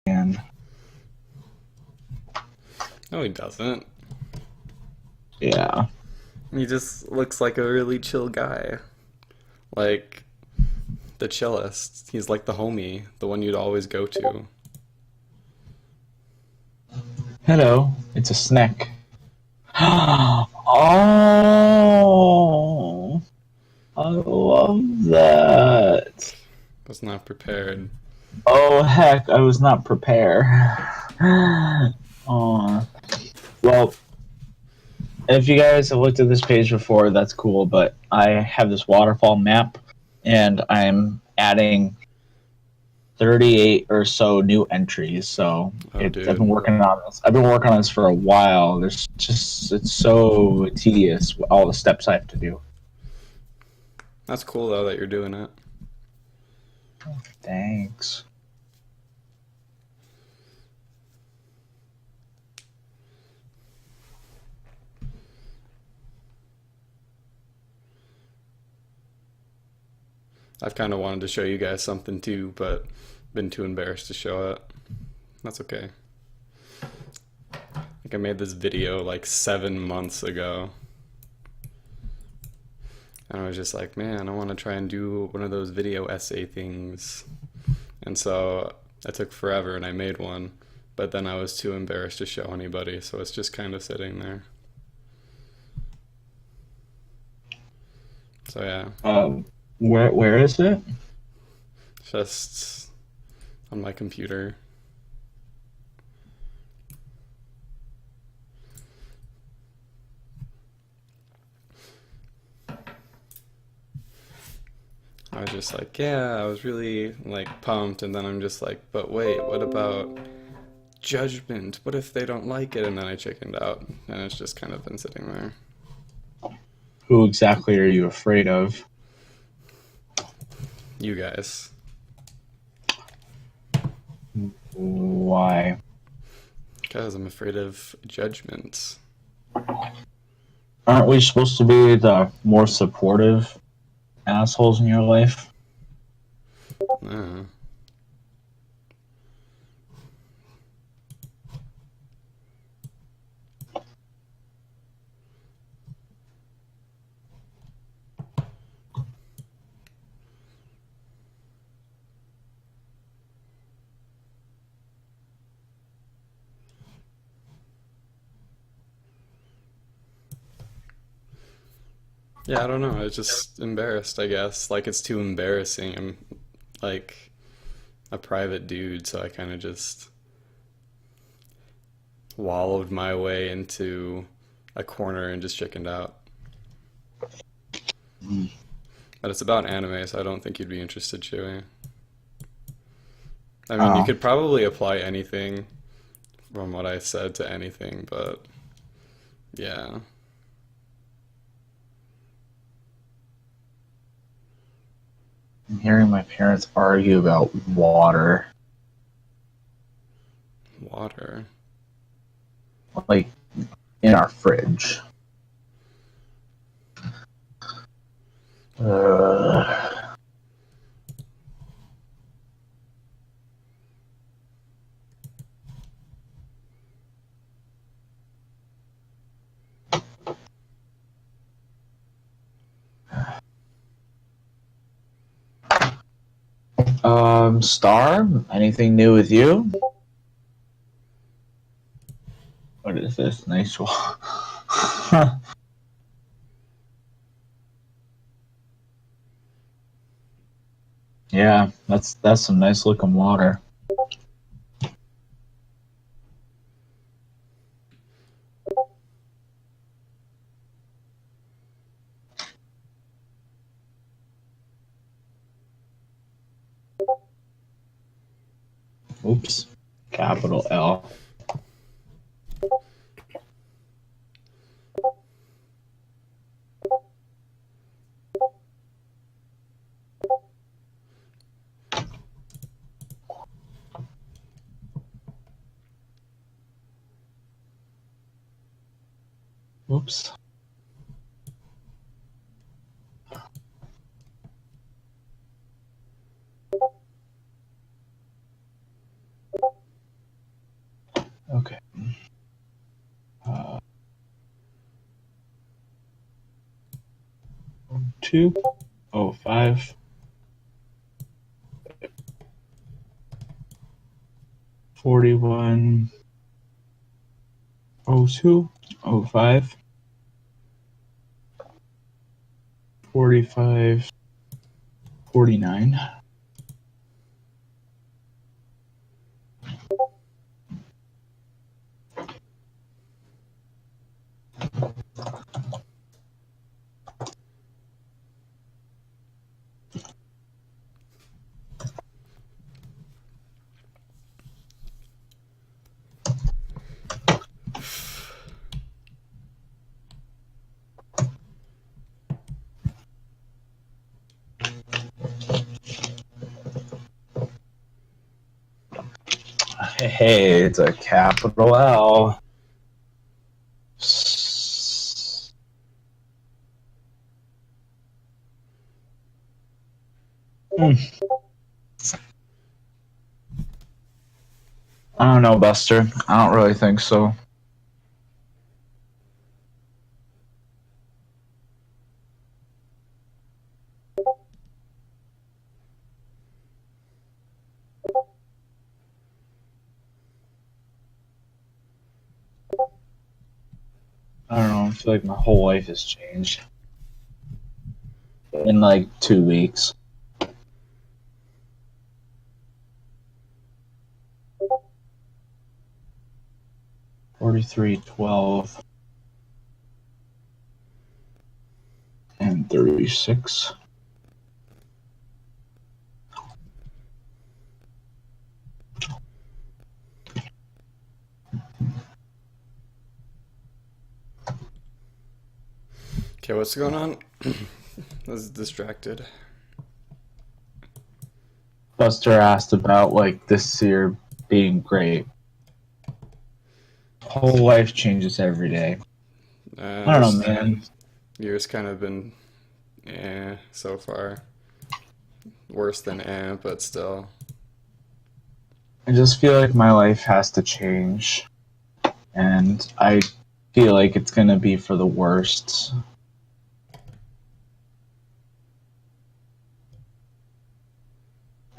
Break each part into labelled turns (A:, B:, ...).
A: And
B: No, he doesn't.
A: yeah.
B: He just looks like a really chill guy. Like the chillest. He's like the homie, the one you'd always go to.
A: Hello, it's a snack. Oh, I love that.
B: Was not prepared.
A: Oh heck, I was not prepared. Oh, well, if you guys have looked at this page before, that's cool. But I have this waterfall map, and I'm adding 38 or so new entries. So
B: Oh,
A: I've been
B: dude.
A: working on this. I've been working on this for a while. It's so tedious all the steps I have to do.
B: That's cool though that you're doing it.
A: Thanks.
B: I've kind of wanted to show you guys something too, but been too embarrassed to show it. That's okay. Like I made this video like 7 months ago. And I was just like, man, I want to try and do one of those video essay things. And so it took forever and I made one. But then I was too embarrassed to show anybody, so it's just kind of sitting there. So yeah,
A: Where is it?
B: just on my computer. I was just like, yeah, I was really like pumped, and then I'm just like, but wait, what about judgment? What if they don't like it? And then I chickened out, and it's just kind of been sitting there.
A: Who exactly are you afraid of?
B: You guys.
A: Why?
B: Because I'm afraid of judgment.
A: Aren't we supposed to be the more supportive assholes in your life?
B: Uh, yeah, I don't know. I was just embarrassed, I guess. Like, it's too embarrassing. I'm like a private dude, so I kind of just wallowed my way into a corner and just chickened out. But it's about anime, so I don't think you'd be interested, Chewy. I mean, you
A: Oh,
B: could probably apply anything from what I said to anything, but yeah.
A: I'm hearing my parents argue about water.
B: Water.
A: Like in our fridge. Uh, Star, anything new with you? What is this? Nice one. Yeah, that's some nice looking water. Oops. Capital L. Oops. Okay. Uh, 205 41 02 05 45 49. Hey, it's a capital L. I don't know, Buster. I don't really think so. I don't know. I feel like my whole life has changed in like 2 weeks. $43, $12, and 36.
B: Okay, what's going on? I was distracted.
A: Buster asked about like this year being great. Whole life changes every day. I don't know,
B: This
A: man.
B: year's kind of been so far. Worse than but still.
A: I just feel like my life has to change, and I feel like it's gonna be for the worst.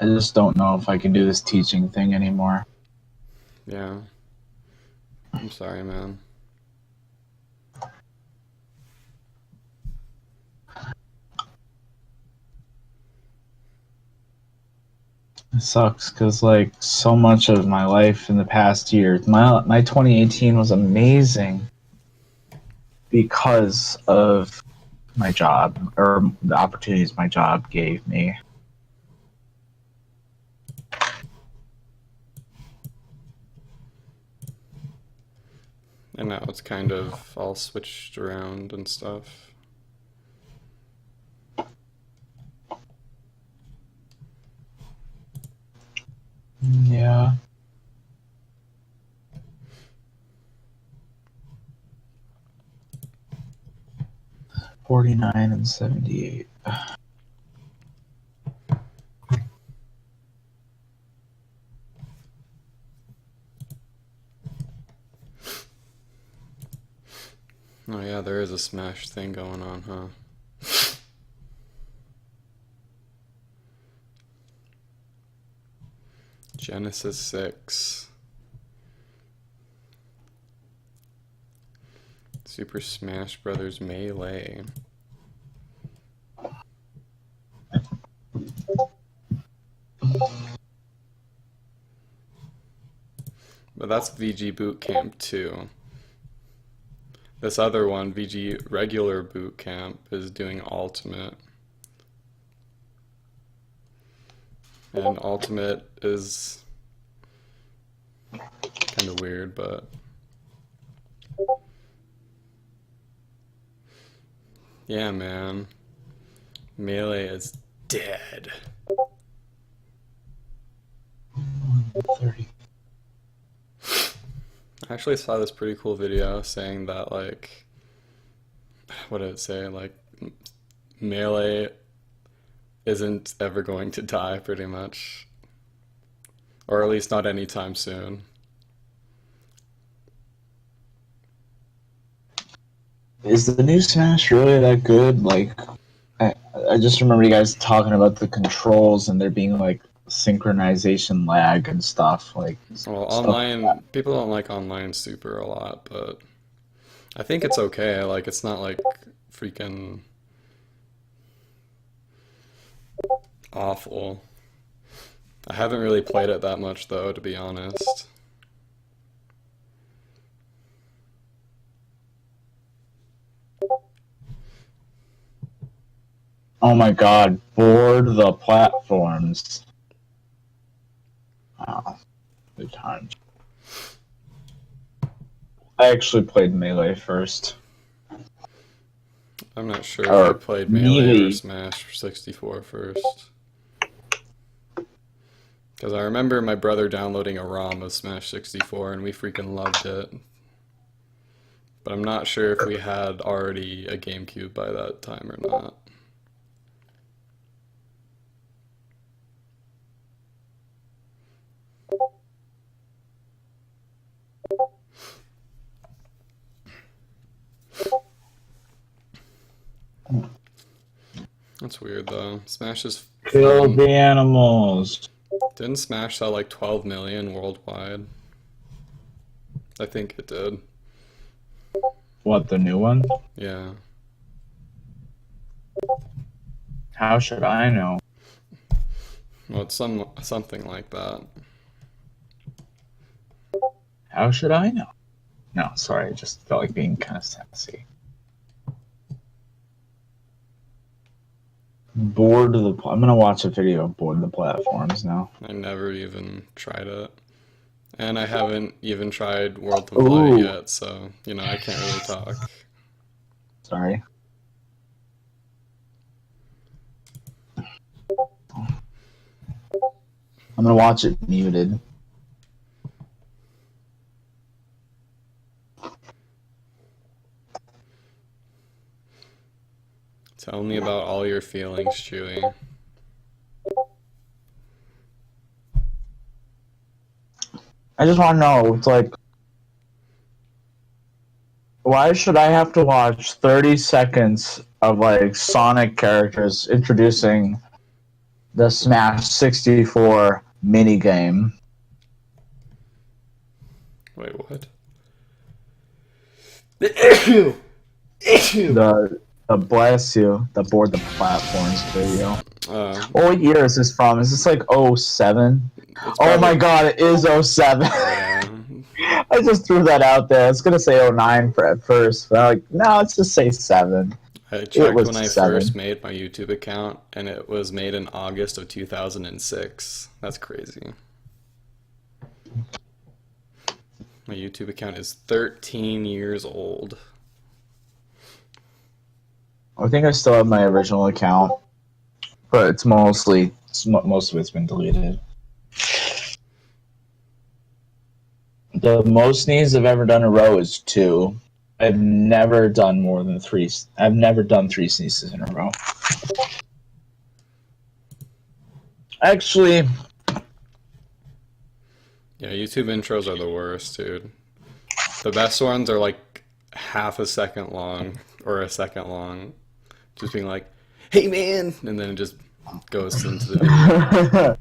A: I just don't know if I can do this teaching thing anymore.
B: Yeah. I'm sorry, man.
A: It sucks because like so much of my life in the past year, my 2018 was amazing because of my job or the opportunities my job gave me.
B: And now it's kind of all switched around and stuff.
A: Yeah. $49 and $78.
B: Oh yeah, there is a Smash thing going on, huh? Genesis 6. Super Smash Brothers Melee. But that's VG Boot Camp 2. This other one, VG Regular Boot Camp, is doing Ultimate. And Ultimate is kind of weird, but yeah, man. Melee is dead.
A: 30.
B: I actually saw this pretty cool video saying that, like, what did it say? Like, Melee isn't ever going to die, pretty much. Or at least not anytime soon.
A: is the new Smash really that good? Like, I just remember you guys talking about the controls and there being like synchronization lag and stuff like
B: Well,
A: stuff.
B: online, people don't like online super a lot, but I think it's okay. Like, it's not like freaking awful. I haven't really played it that much though, to be honest.
A: Oh my god, board the platforms. Wow, good times. I actually played Melee first.
B: I'm not sure if I
A: Or
B: played Melee or
A: Melee.
B: Smash 64 first. Because I remember my brother downloading a ROM of Smash 64 and we freaking loved it. But I'm not sure if we had already a GameCube by that time or not. That's weird though. Smash is
A: Kill
B: fun.
A: the animals.
B: Didn't Smash sell like 12 million worldwide? I think it did.
A: What, the new one?
B: Yeah.
A: How should I know?
B: Well, it's something like that.
A: How should I know? No, sorry, I just felt like being kind of sassy. I'm gonna watch a video of board the platforms now.
B: I never even tried it. And I haven't even tried World of Light
A: Ooh,
B: yet, so, you know, I can't really talk.
A: sorry. I'm gonna watch it muted.
B: Tell me about all your feelings, Chewy.
A: I just want to know, it's like, why should I have to watch 30 seconds of like Sonic characters introducing the Smash 64 minigame?
B: Wait, what?
A: The bless you, the board the platforms video.
B: Uh,
A: What year is this from? Is this like '07?
B: it's
A: Oh my
B: probably,
A: god, it is '07.
B: yeah.
A: I just threw that out there. I was gonna say '09 for at first, but I'm like, no, let's just say 7.
B: I
A: It
B: checked
A: was
B: when I first
A: 7.
B: made my YouTube account, and it was made in August of 2006. That's crazy. My YouTube account is 13 years old.
A: I think I still have my original account, but most of it's been deleted. The most sneezes I've ever done in a row is 2. I've never done more than 3. I've never done 3 sneezes in a row. Actually,
B: Yeah, YouTube intros are the worst, dude. The best ones are like half a second long or a second long, just being like, "Hey man," and then it just goes into the video.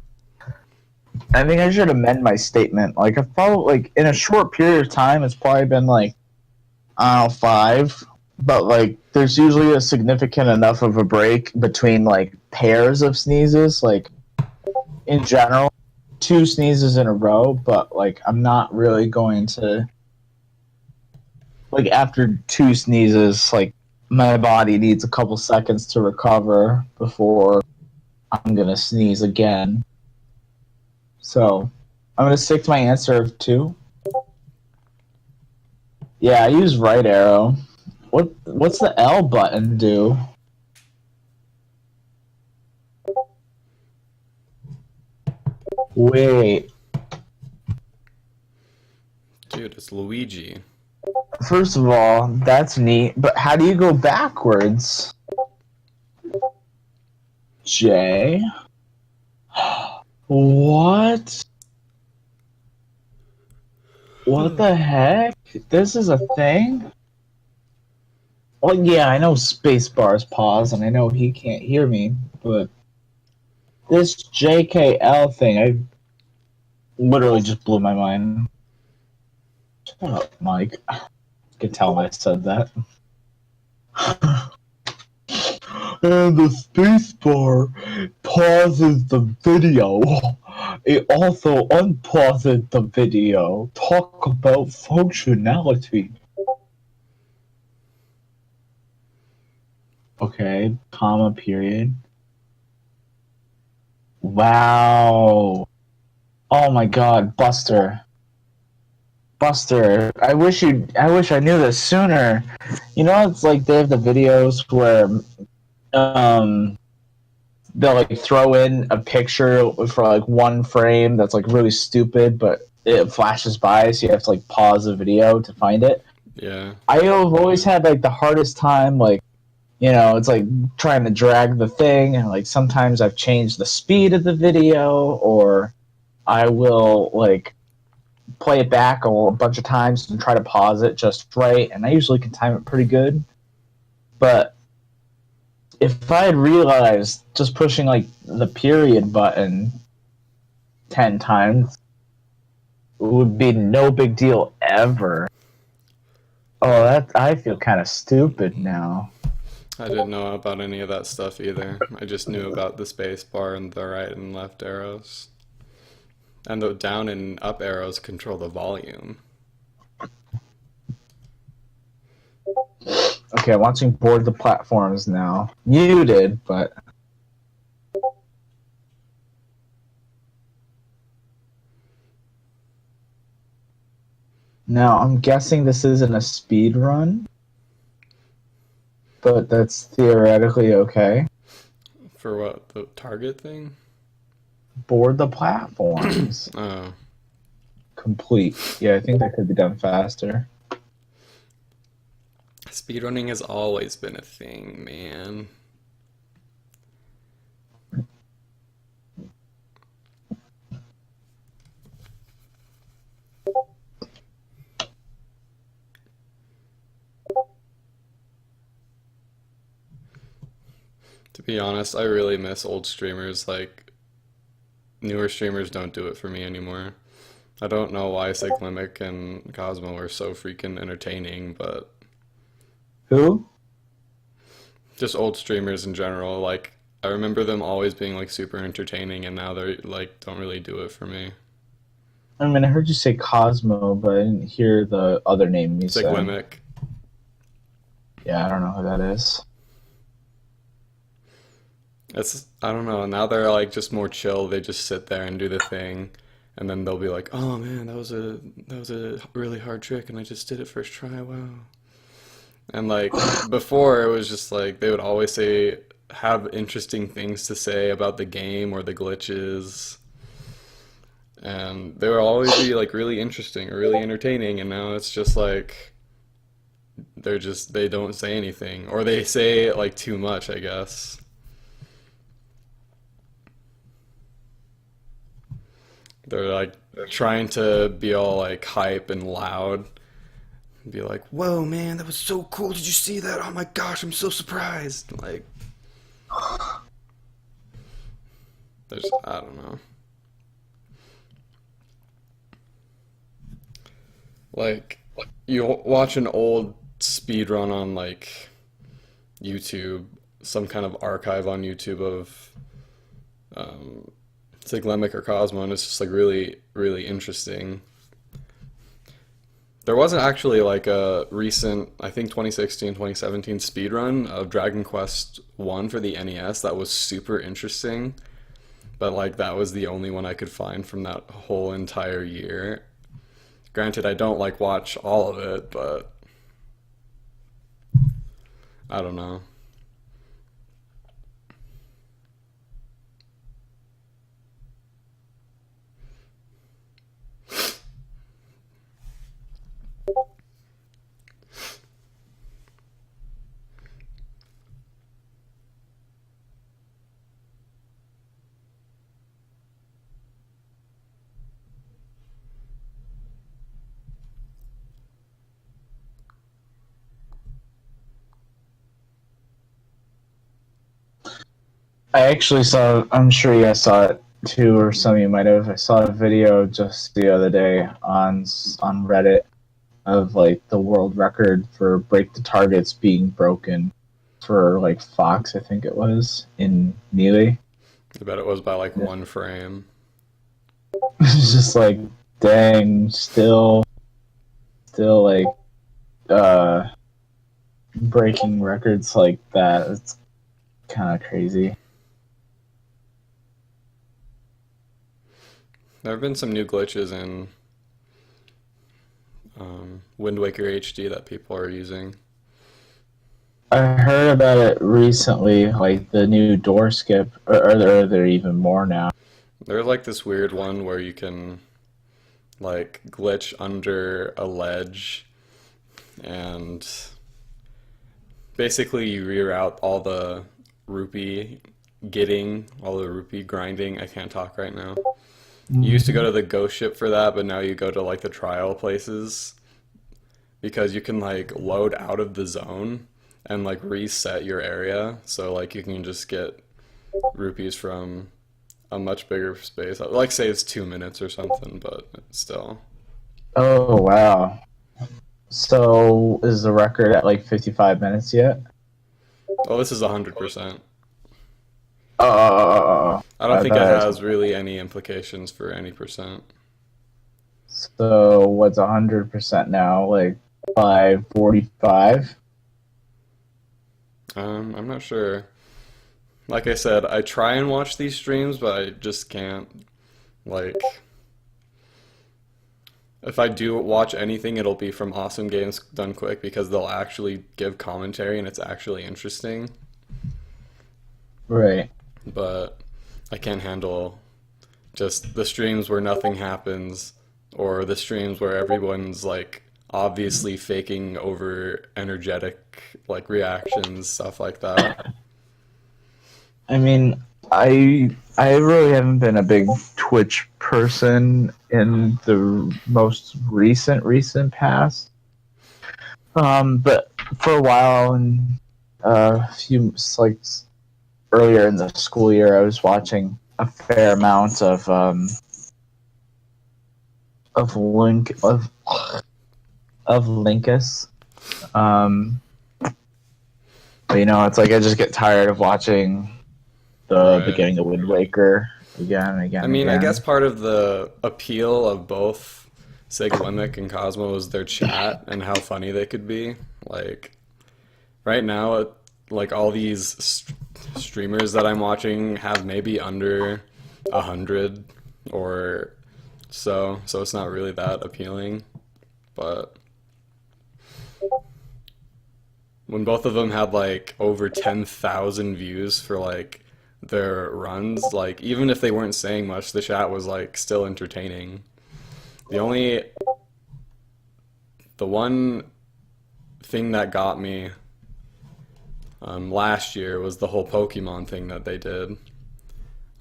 A: I think I should amend my statement. Like, I've probably, like, in a short period of time, it's probably been, like, I don't know, 5. But, like, there's usually a significant enough of a break between, like, pairs of sneezes. Like, in general, 2 sneezes in a row, but, like, I'm not really going to, like, after 2 sneezes, like, my body needs a couple seconds to recover before I'm gonna sneeze again. So, I'm gonna stick to my answer of 2. Yeah, I use right arrow. What's the L button do? Wait.
B: Dude, it's Luigi.
A: First of all, that's neat, but how do you go backwards? J? What? What the heck? This is a thing? Well, yeah, I know Spacebar's pause, and I know he can't hear me, but this JKL thing, I literally just blew my mind. Shut up, Mike. You can tell I said that. And the spacebar pauses the video. It also unpauses the video. Talk about functionality. Okay, comma, period. Wow. Oh my god, Buster. Buster, I wish I knew this sooner. You know, it's like they have the videos where um they'll like throw in a picture for like one frame that's like really stupid, but it flashes by, so you have to like pause the video to find it.
B: Yeah.
A: I have always had like the hardest time, like, you know, it's like trying to drag the thing, and like sometimes I've changed the speed of the video, or I will like play it back a bunch of times and try to pause it just right, and I usually can time it pretty good. But if I had realized just pushing like the period button 10 times would be no big deal ever. Oh, that I feel kind of stupid now.
B: I didn't know about any of that stuff either. I just knew about the space bar and the right and left arrows. And the down and up arrows control the volume.
A: Okay, I'm watching Board the Platforms now. Muted, but now I'm guessing this isn't a speed run, but that's theoretically okay.
B: For what? The target thing?
A: Board the Platforms.
B: Oh.
A: Complete. Yeah, I think that could be done faster.
B: Speedrunning has always been a thing, man. To be honest, I really miss old streamers. Like, newer streamers don't do it for me anymore. I don't know why Cyclimic and Cosmo are so freaking entertaining, but
A: Who?
B: just old streamers in general. Like, I remember them always being like super entertaining, and now they're like don't really do it for me.
A: I mean, I heard you say Cosmo, but I didn't hear the other name you said.
B: Cyclimic.
A: Yeah, I don't know who that is.
B: It's I don't know. Now they're like just more chill. They just sit there and do the thing, and then they'll be like, "Oh man, that was a really hard trick, and I just did it first try. Wow." And like before, it was just like they would always say have interesting things to say about the game or the glitches, and they would always be like really interesting or really entertaining. And now it's just like they don't say anything, or they say like too much, I guess. They're like trying to be all like hype and loud, and be like, "Whoa, man, that was so cool! Did you see that? Oh my gosh, I'm so surprised!" Like, there's I don't know. Like, you watch an old speed run on like YouTube, some kind of archive on YouTube of um, it's like Lemic or Cosmo, and it's just like really, really interesting. There wasn't actually like a recent, I think 2016, 2017 speedrun of Dragon Quest 1 for the NES that was super interesting, but like that was the only one I could find from that whole entire year. Granted, I don't like watch all of it, but I don't know.
A: I actually saw. I'm sure you guys saw it too, or some of you might have. I saw a video just the other day on Reddit of like the world record for break the targets being broken for like Fox, I think it was in Melee.
B: I bet it was by like 1 frame.
A: It's just like, dang, still like breaking records like that. It's kind of crazy.
B: There have been some new glitches in Wind Waker HD that people are using.
A: I heard about it recently, like the new door skip, or are there even more now?
B: There's like this weird one where you can like glitch under a ledge and basically you reroute all the rupee all the rupee grinding. I can't talk right now. You used to go to the ghost ship for that, but now you go to like the trial places because you can like load out of the zone and like reset your area. So like you can just get rupees from a much bigger space. Like say it's 2 minutes or something, but still.
A: Oh wow! So is the record at like 55 minutes yet?
B: Oh, this is 100%.
A: Oh,
B: I don't
A: I
B: think it
A: thought
B: has really any implications for any percent.
A: so what's 100% now? Like 545?
B: I'm not sure. Like I said, I try and watch these streams, but I just can't. Like, if I do watch anything, it'll be from Awesome Games Done Quick because they'll actually give commentary and it's actually interesting.
A: Right.
B: But I can't handle just the streams where nothing happens or the streams where everyone's like obviously faking over energetic like reactions, stuff like that.
A: I mean, I really haven't been a big Twitch person in the most recent past. But for a while, and a few like earlier in the school year, I was watching a fair amount of Linkus. But you know, it's like I just get tired of watching the
B: Right.
A: beginning of Wind Waker again and again.
B: I mean,
A: and
B: I
A: again.
B: guess part of the appeal of both Siglimic and Cosmo is their chat and how funny they could be. Like, right now, like all these streamers that I'm watching have maybe under 100 or so it's not really that appealing. But when both of them had like over 10,000 views for like their runs, like even if they weren't saying much, the chat was like still entertaining. The one thing that got me last year was the whole Pokemon thing that they did.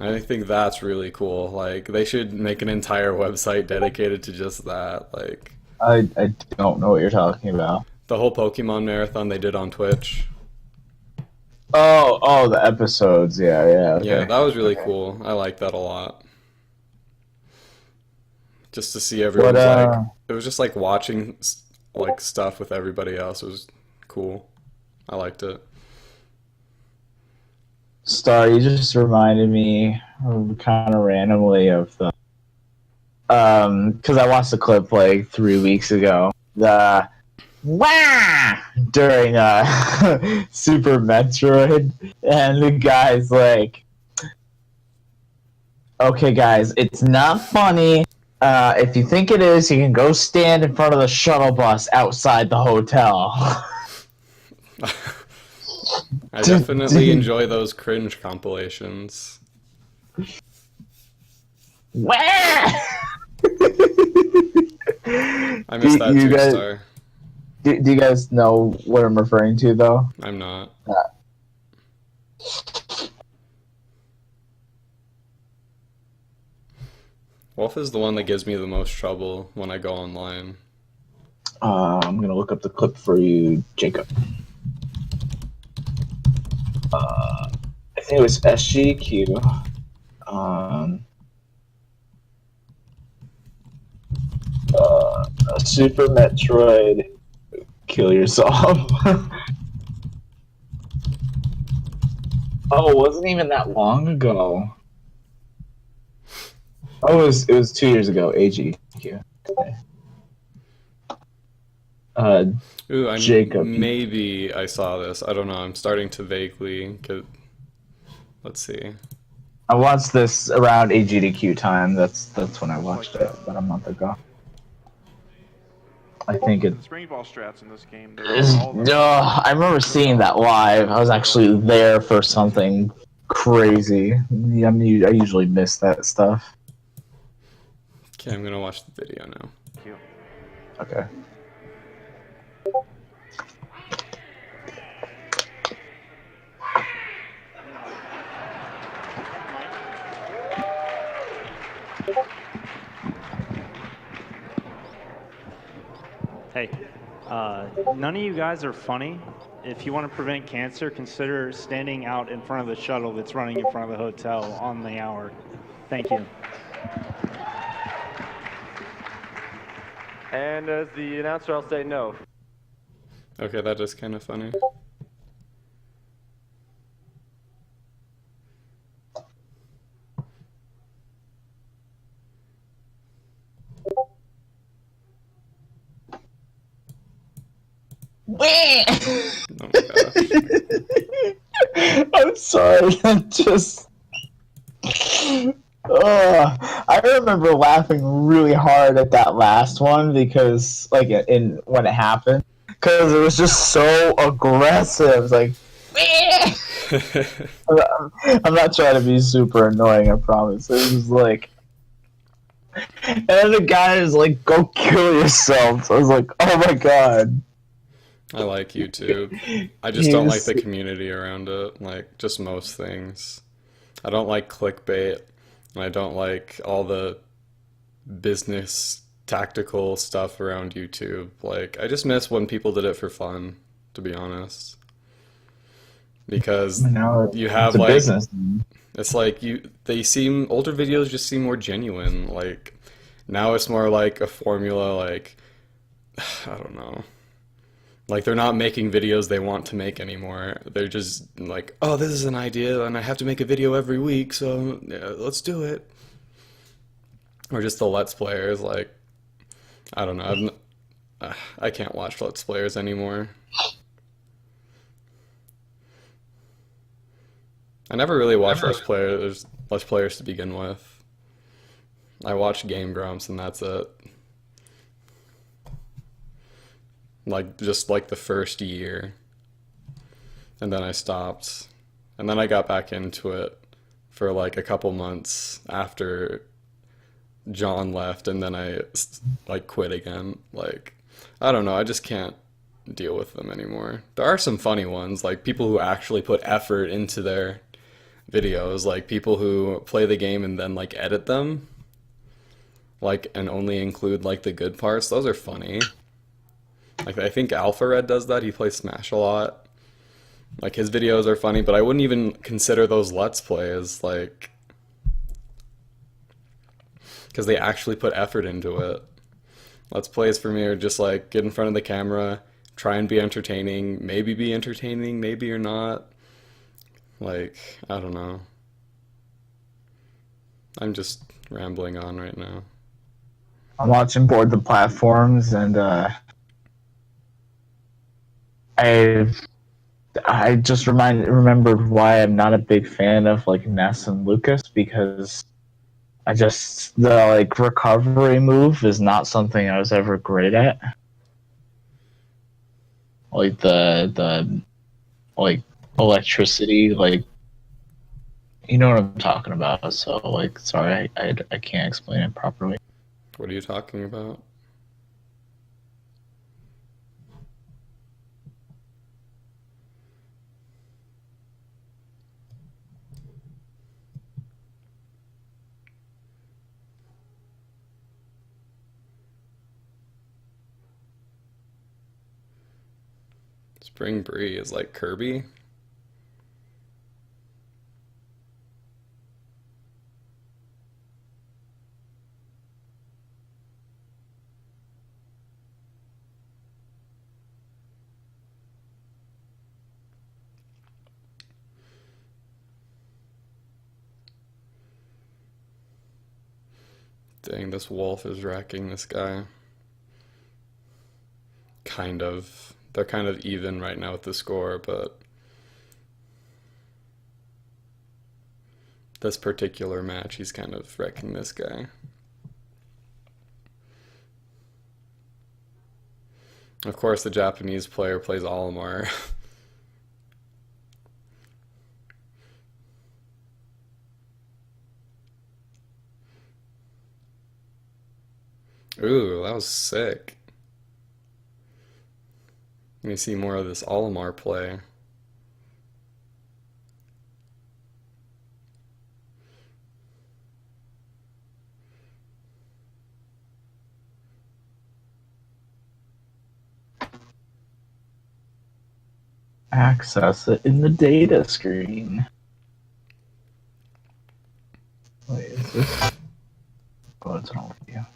B: I think that's really cool. Like they should make an entire website dedicated to just that. Like
A: I don't know what you're talking about.
B: the whole Pokemon marathon they did on Twitch.
A: Oh, the episodes. Yeah, okay.
B: Yeah, that was really cool. I liked that a lot. Just to see everyone's like, it was just like watching like stuff with everybody else. It was cool. I liked it.
A: Star, you just reminded me kind of randomly of the because I watched the clip like 3 weeks ago. The wah during Super Metroid, and the guy's like, "Okay, guys, it's not funny. If you think it is, you can go stand in front of the shuttle bus outside the hotel."
B: I definitely enjoy those cringe compilations.
A: Wah!
B: I missed that too,
A: guys,
B: Star.
A: do you guys know what I'm referring to, though?
B: I'm not. Wolf is the one that gives me the most trouble when I go online.
A: I'm gonna look up the clip for you, Jacob. I think it was SGQ. Um, Super Metroid, kill yourself. Oh, it wasn't even that long ago. Oh, it was 2 years ago. AGQ. Uh,
B: Ooh,
A: Jacob.
B: maybe I saw this. I don't know. I'm starting to vaguely. Let's see.
A: I watched this around AGDQ time. That's when I watched it about a month ago. I think it.
C: The spring ball strats in this game,
A: I remember seeing that live. I was actually there for something crazy. I usually miss that stuff.
B: Okay, I'm gonna watch the video now.
A: Okay.
D: Hey, none of you guys are funny. If you want to prevent cancer, consider standing out in front of the shuttle that's running in front of the hotel on the hour. Thank you.
E: And as the announcer, I'll say no.
B: Okay, that is kind of funny. Oh my gosh.
A: I'm sorry. I'm just. I remember laughing really hard at that last one because, like, when it happened, because it was just so aggressive. It's like, I'm not trying to be super annoying. I promise. It was like, and then the guy is like, "Go kill yourself." So I was like, "Oh my god."
B: I like YouTube. I just don't like the community around it. Like, just most things. I don't like clickbait. And I don't like all the business tactical stuff around YouTube. Like, I just miss when people did it for fun, to be honest. Because you have
A: it's a
B: like
A: business.
B: it's like older videos just seem more genuine. Like now it's more like a formula, like I don't know. Like they're not making videos they want to make anymore. They're just like, oh, this is an idea and I have to make a video every week, so yeah, let's do it. Or just the Let's Players, like, I don't know. I can't watch Let's Players anymore. I never really watched Let's Players to begin with. I watched Game Grumps and that's it. Like, just like the first year. And then I stopped. And then I got back into it for like a couple months after John left, and then I like quit again. Like, I don't know, I just can't deal with them anymore. There are some funny ones, like people who actually put effort into their videos, like people who play the game and then like edit them, like, and only include like the good parts. Those are funny. Like, I think Alpha Red does that. He plays Smash a lot. Like, his videos are funny, but I wouldn't even consider those Let's Plays, like, because they actually put effort into it. Let's Plays for me are just like get in front of the camera, try and be entertaining, maybe you're not. Like, I don't know. I'm just rambling on right now.
A: I'm watching Board the Platforms, and I just remembered why I'm not a big fan of like Ness and Lucas, because the like recovery move is not something I was ever great at. Like the like electricity, like, you know what I'm talking about. So like, sorry, I can't explain it properly.
B: What are you talking about? Spring Bree is like Kirby? Dang, this wolf is wrecking this guy. Kind of. They're kind of even right now with the score, but this particular match, he's kind of wrecking this guy. Of course, the Japanese player plays Olimar. Ooh, that was sick. Let me see more of this Olimar play.
A: Access it in the data screen. Wait, is this? Oh, it's an overview.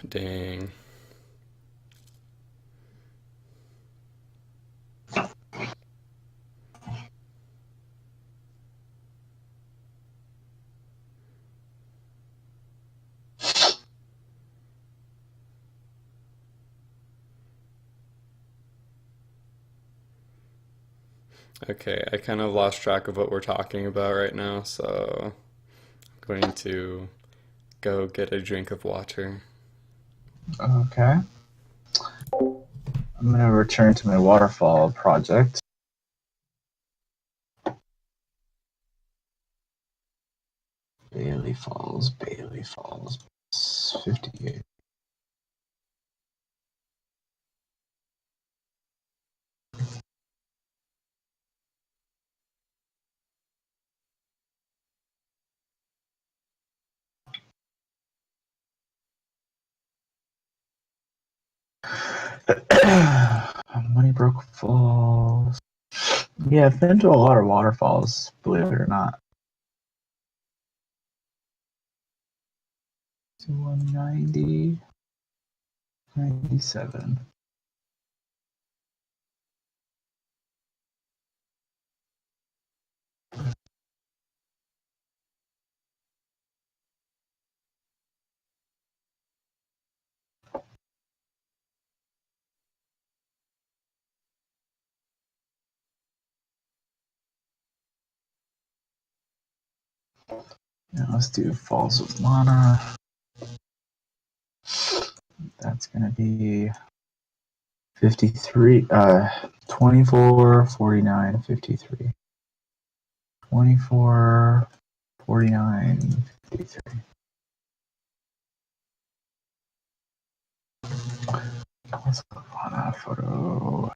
B: Dang. Okay, I kind of lost track of what we're talking about right now, so I'm going to go get a drink of water.
A: Okay. I'm gonna return to my waterfall project. Bailey Falls, 58. Moneybrook Falls. Yeah, I've been to a lot of waterfalls, believe it or not. 190, 97. Now let's do Falls of Mana. That's gonna be 53, 24, 49, 53. 24, 49, 53. Let's go on a photo.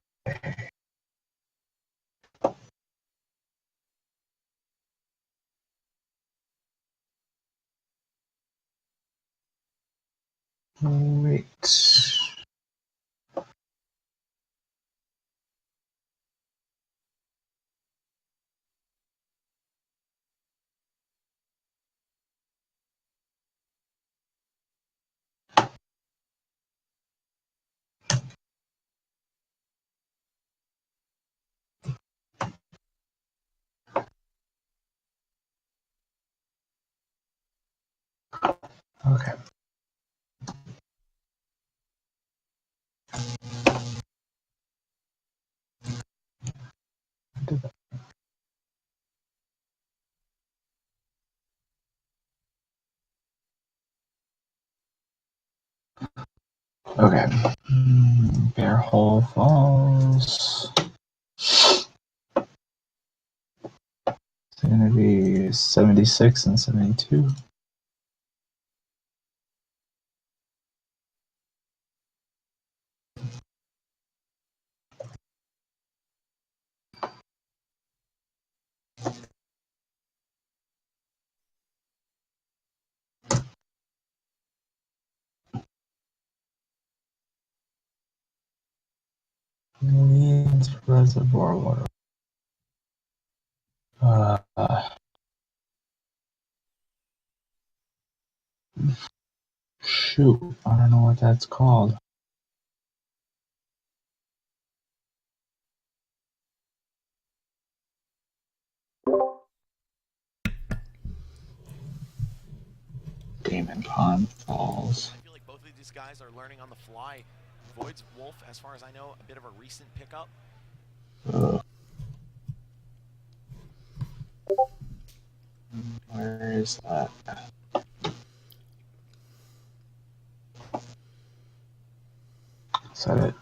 A: Wait. Okay. Okay. Bear Hole Falls. It's gonna be 76 and 72. Millions Reservoir Water. Shoot, I don't know what that's called. Damon Pond Falls.
C: I feel like both of these guys are learning on the fly. Void's Wolf, as far as I know, a bit of a recent pickup.
A: Where is that? Is that it?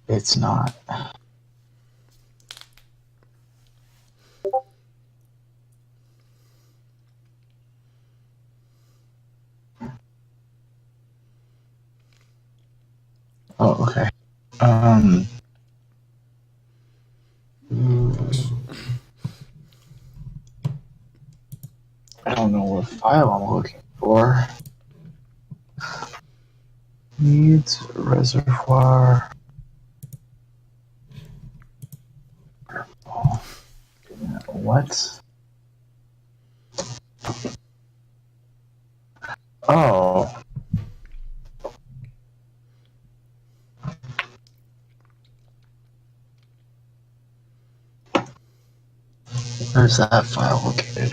A: It's not. Oh, okay. I don't know what file I'm looking for. Needs reservoir. What? Oh. Where's that file located?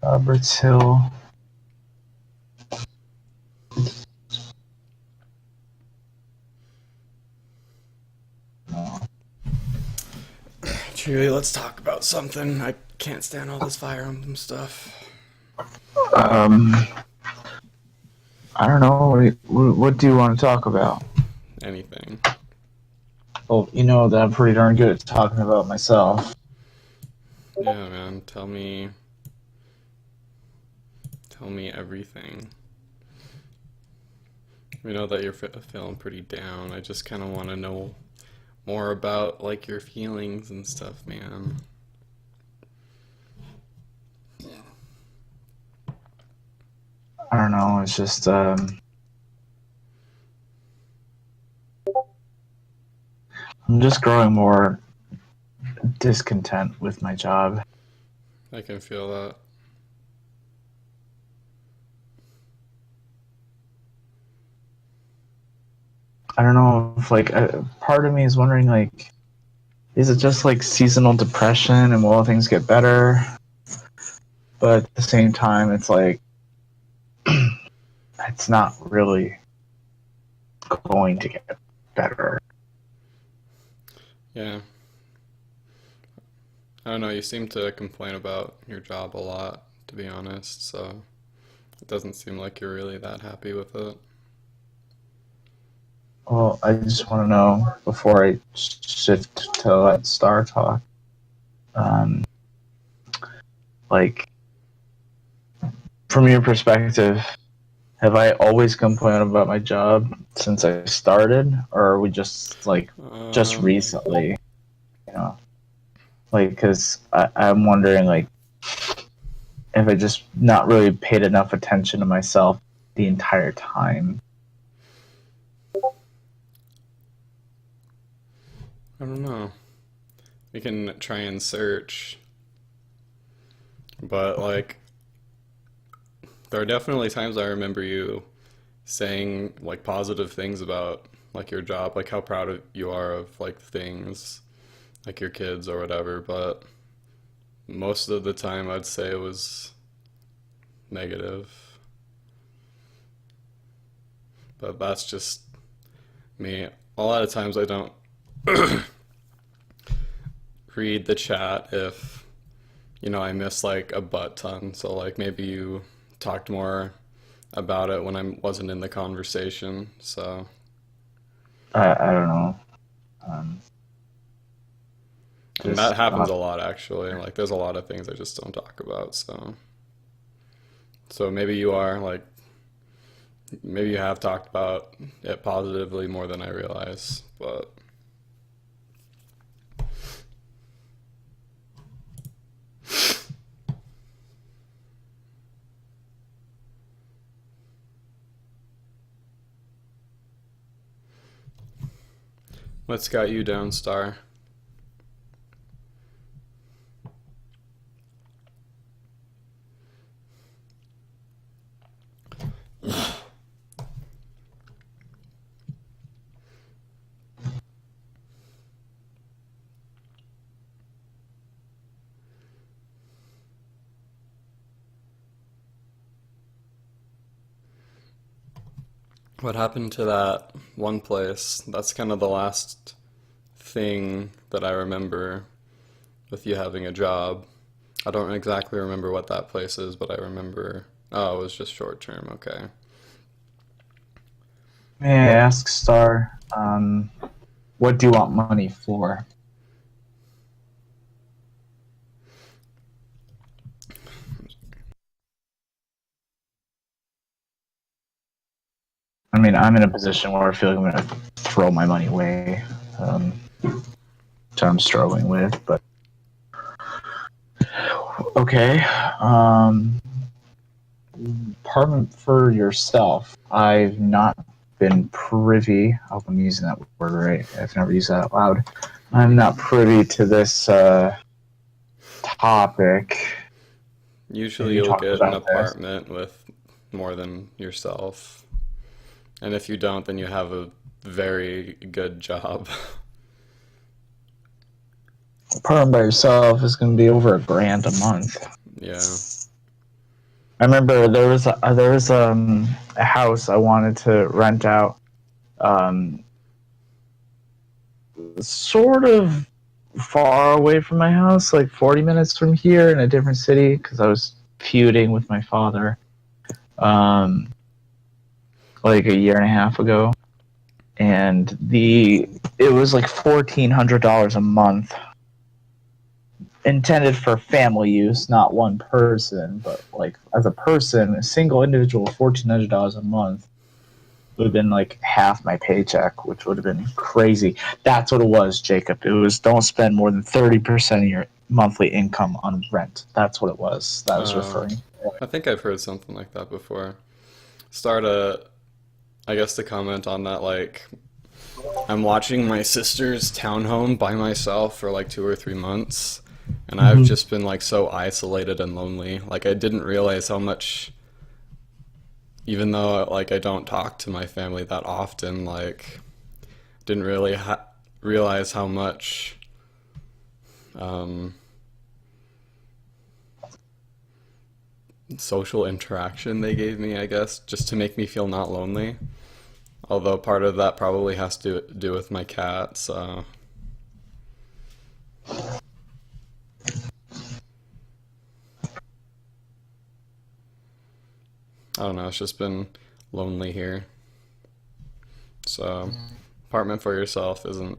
A: Roberts Hill.
B: Chewie, let's talk about something. I can't stand all this Fire Emblem stuff.
A: I don't know. What do you want to talk about?
B: Anything.
A: Well, you know that I'm pretty darn good at talking about myself.
B: Yeah, man. Tell me everything. We know that you're feeling pretty down. I just kind of want to know more about like your feelings and stuff, man.
A: I don't know. It's just I'm just growing more discontent with my job.
B: I can feel that.
A: I don't know if like part of me is wondering like, is it just like seasonal depression and will things get better? But at the same time, it's like it's not really going to get better.
B: Yeah. I don't know, you seem to complain about your job a lot, to be honest, so it doesn't seem like you're really that happy with it.
A: Well, I just want to know before I shift to let Star talk. Like, from your perspective, have I always complained about my job since I started, or are we just like just recently? You know, like because I'm wondering like if I just not really paid enough attention to myself the entire time.
B: I don't know. We can try and search, but like, there are definitely times I remember you saying like positive things about like your job, like how proud you are of like things, like your kids or whatever, but most of the time I'd say it was negative. But that's just me. A lot of times I don't read the chat if, you know, I miss like a butt ton. So like maybe you talked more about it when I wasn't in the conversation. So
A: I don't know.
B: and that happens a lot actually. Like there's a lot of things I just don't talk about. So maybe you are like, maybe you have talked about it positively more than I realize, but What's got you down, Star? What happened to that one place? That's kind of the last thing that I remember with you having a job. I don't exactly remember what that place is, but I remember. Oh, it was just short term. Okay.
A: May I ask, Star, what do you want money for? I mean, I'm in a position where I feel like I'm going to throw my money away, which I'm struggling with, but okay. Apartment for yourself. I've not been privy. I hope I'm using that word right. I've never used that out loud. I'm not privy to this topic.
B: Usually
A: You
B: you'll
A: talked
B: get an
A: about this.
B: apartment with more than yourself. And if you don't, then you have a very good job.
A: Apartment by yourself is going to be over $1,000 a month.
B: Yeah.
A: I remember there was a house I wanted to rent out, sort of far away from my house, like 40 minutes from here in a different city, because I was feuding with my father, like a year and a half ago, and it was like $1,400 a month, intended for family use, not one person, but like as a person, a single individual, $1,400 a month would have been like half my paycheck, which would have been crazy. That's what it was, Jacob. It was don't spend more than 30% of your monthly income on rent. That's what it was. That was
B: Uh,
A: referring.
B: I think I've heard something like that before. I guess to comment on that, like, I'm watching my sister's townhome by myself for like 2 or 3 months, and I've just been like so isolated and lonely. Like, I didn't realize how much, even though like I don't talk to my family that often, like, didn't really realize how much um, social interaction they gave me, I guess, just to make me feel not lonely. Although part of that probably has to do with my cat, so I don't know, it's just been lonely here. So, apartment for yourself isn't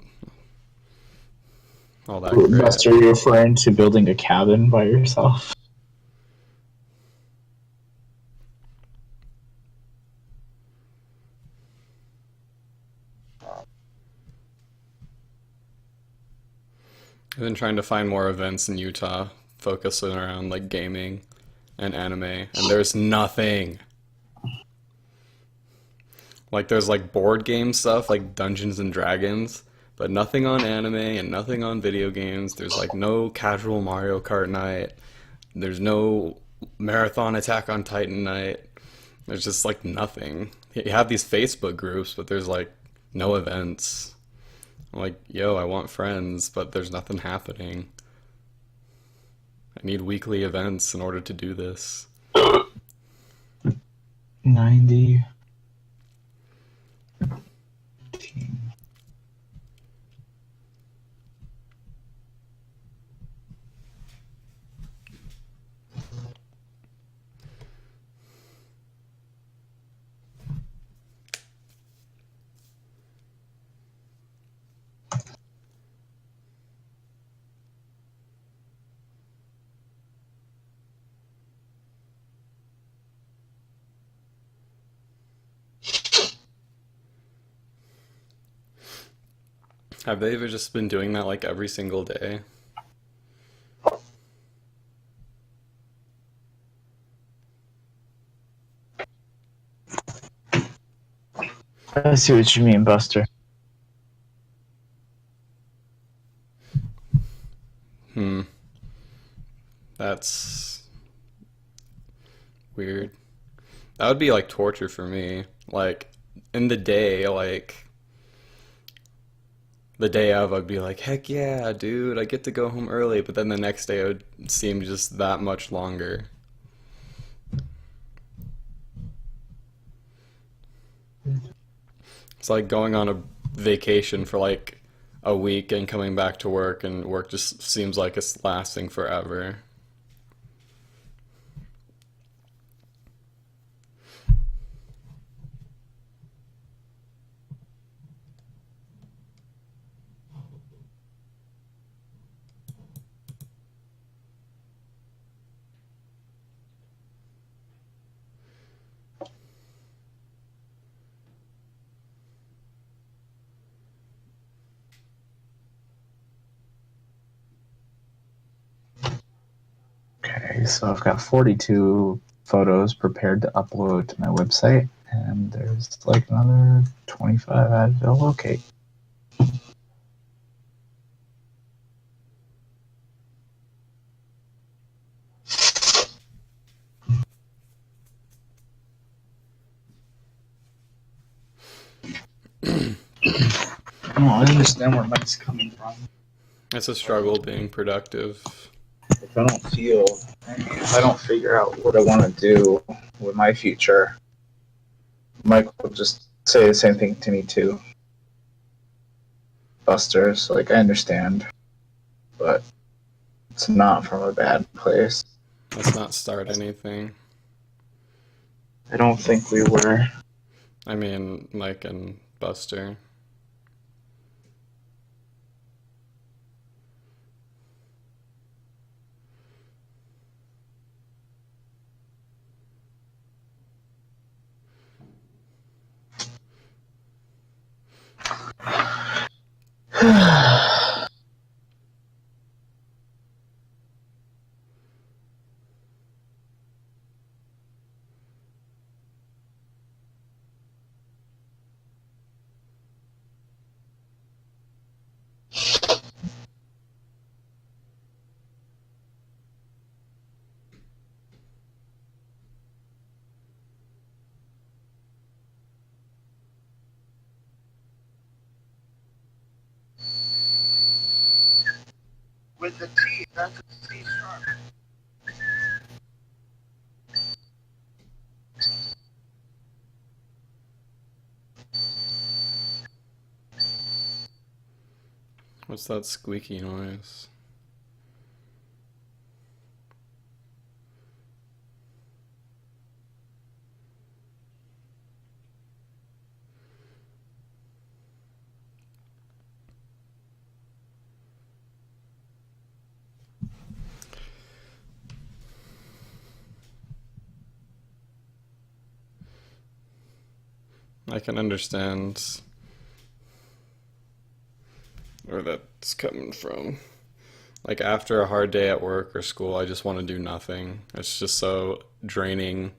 B: all that great.
A: Buster, you're referring to building a cabin by yourself?
B: I've been trying to find more events in Utah focusing around like gaming and anime, and there's nothing. Like there's like board game stuff like Dungeons and Dragons, but nothing on anime and nothing on video games. There's like no casual Mario Kart night. There's no marathon Attack on Titan night. There's just like nothing. You have these Facebook groups, but there's like no events. I'm like, yo, I want friends, but there's nothing happening. I need weekly events in order to do this.
A: 90.
B: Have they ever just been doing that like every single day?
A: I see what you mean, Buster.
B: That's weird. That would be like torture for me. Like in the day, like the day of, I'd be like, heck yeah, dude, I get to go home early. But then the next day, it would seem just that much longer. It's like going on a vacation for like a week and coming back to work, and work just seems like it's lasting forever.
A: Okay, so I've got 42 photos prepared to upload to my website, and there's like another 25 I have to locate. I understand where Mike's coming from.
B: It's a struggle being productive.
A: If I don't feel, if I don't figure out what I want to do with my future, Mike will just say the same thing to me too. Busters, like I understand, but it's not from a bad place.
B: Let's not start anything.
A: I don't think we were.
B: I mean, Mike and Buster.
F: With the T, that's a C sharp.
B: What's that squeaky noise? I can understand where that's coming from. Like after a hard day at work or school, I just want to do nothing. It's just so draining,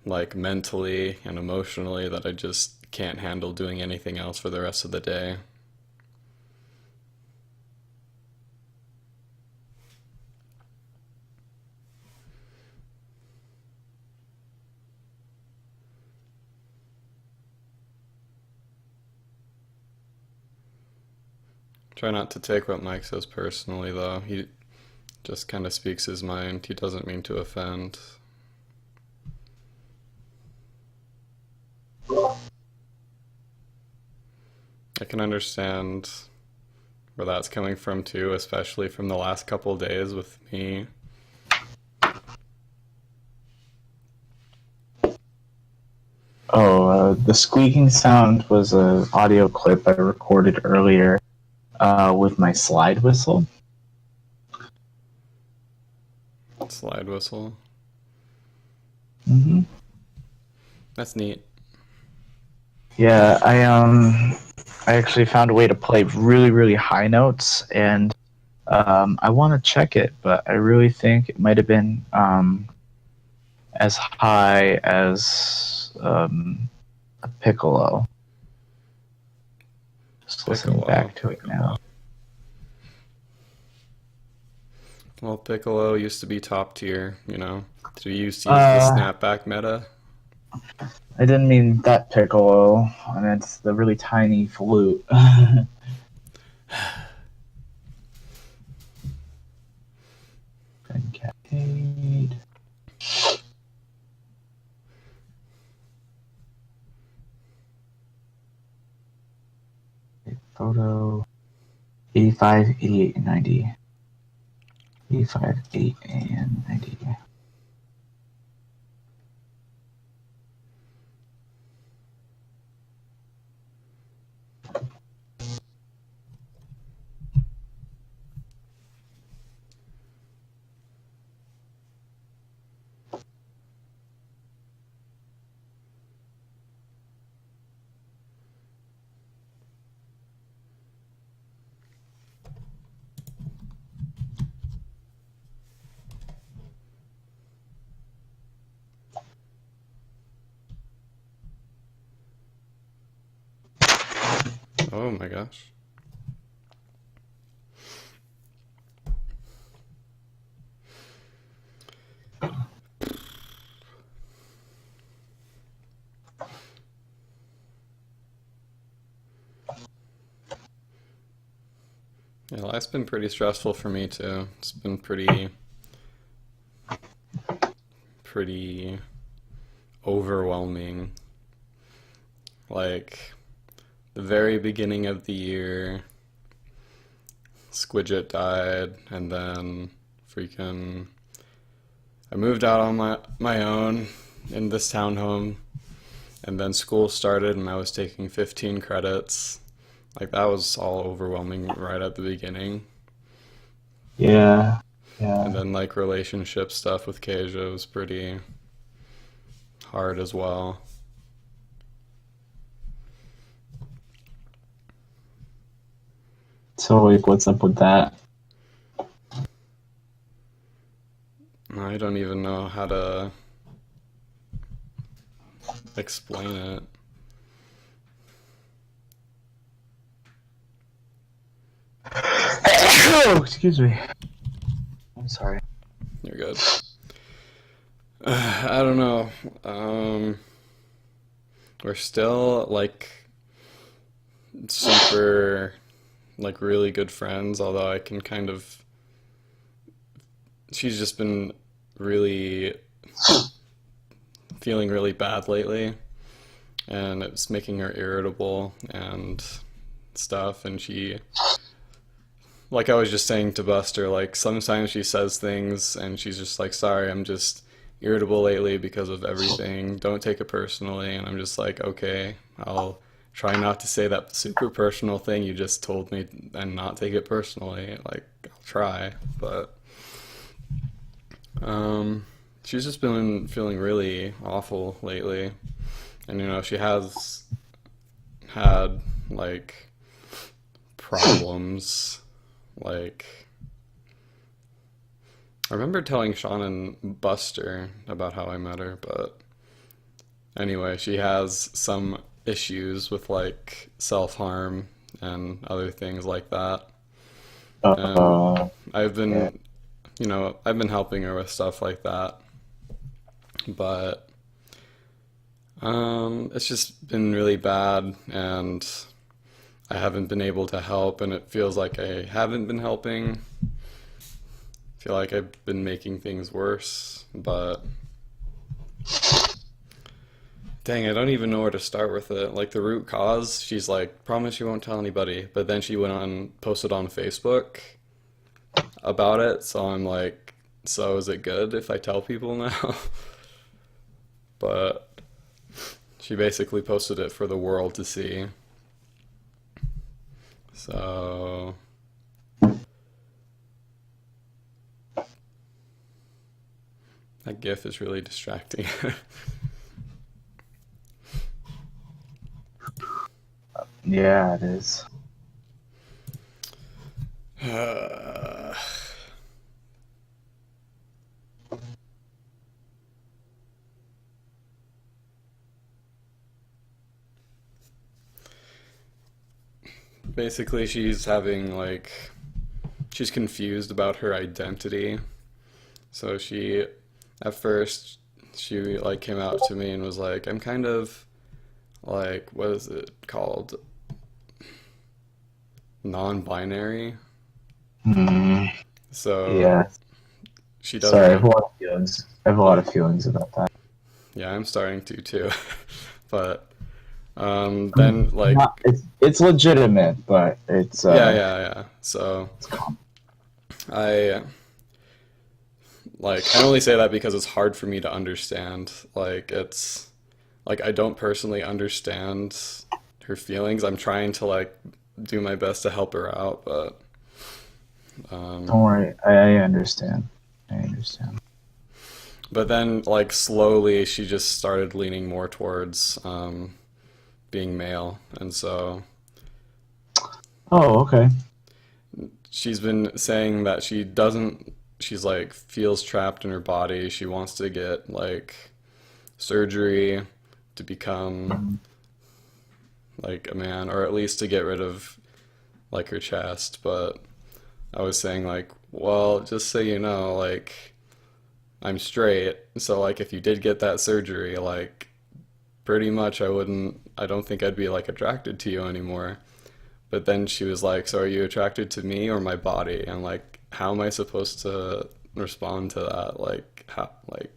B: like mentally and emotionally, that I just can't handle doing anything else for the rest of the day. Try not to take what Mike says personally, though. He just kind of speaks his mind. He doesn't mean to offend. I can understand where that's coming from, too, especially from the last couple days with me.
A: Oh, the squeaking sound was an audio clip I recorded earlier with my slide whistle.
B: Slide whistle.
A: Mm-hmm.
B: That's neat.
A: Yeah, I actually found a way to play really, really high notes, and I want to check it, but I really think it might have been as high as a piccolo. Just listening
B: Piccolo.
A: back to it now.
B: Well, Piccolo used to be top tier, you know. Did you used to use the snapback meta?
A: I didn't mean that Piccolo. I meant the really tiny flute. Cascade. Photo 85, 88, and 90. 85, 8, and 90.
B: Oh my gosh. Yeah, life's been pretty stressful for me too. It's been pretty overwhelming. Like the very beginning of the year, Squidget died, and then freaking I moved out on my own in this townhome, and then school started and I was taking 15 credits. Like that was all overwhelming right at the beginning.
A: Yeah.
B: And then like relationship stuff with Kasia was pretty hard as well.
A: So, like, what's up with that?
B: I don't even know how to explain it.
A: Oh, excuse me. I'm sorry.
B: You're good. I don't know. We're still like super, like really good friends, although I can kind of. She's just been really feeling really bad lately, and it's making her irritable and stuff, and she. Like I was just saying to Buster, like sometimes she says things and she's just like, sorry, I'm just irritable lately because of everything. Don't take it personally. And I'm just like, okay, I'll try not to say that super personal thing you just told me and not take it personally. Like, I'll try. But she's just been feeling really awful lately. And, you know, she has had, like, problems. Like, I remember telling Sean and Buster about how I met her, but anyway, she has some issues with like self-harm and other things like that. And I've been, you know, I've been helping her with stuff like that, but it's just been really bad, and I haven't been able to help, and it feels like I haven't been helping. I feel like I've been making things worse, but dang, I don't even know where to start with it. Like the root cause, she's like, promise you won't tell anybody, but then she went on, posted on Facebook about it, so I'm like, so is it good if I tell people now? But she basically posted it for the world to see. So that GIF is really distracting.
A: Yeah, it is.
B: Basically, she's she's confused about her identity. So she, at first, she like came out to me and was like, I'm kind of like, what is it called? Non-binary. So
A: Yeah.
B: she
A: Sorry, I
B: doesn't.
A: have a lot of feelings. I have a lot of feelings about that.
B: Yeah, I'm starting to too. But then like
A: It's legitimate, but it's
B: yeah. So I I only say that because it's hard for me to understand. Like it's like I don't personally understand her feelings. I'm trying to like do my best to help her out, but
A: don't worry. I understand. I understand.
B: but then like slowly she just started leaning more towards being male, and so
A: Oh, okay.
B: she's been saying that she's like feels trapped in her body. She wants to get like surgery to become like a man, or at least to get rid of like her chest. But I was saying like, well, just so you know, like I'm straight, so like if you did get that surgery, like pretty much I don't think I'd be like attracted to you anymore. But then she was like, so are you attracted to me or my body? And like, how am I supposed to respond to that? Like, how, like,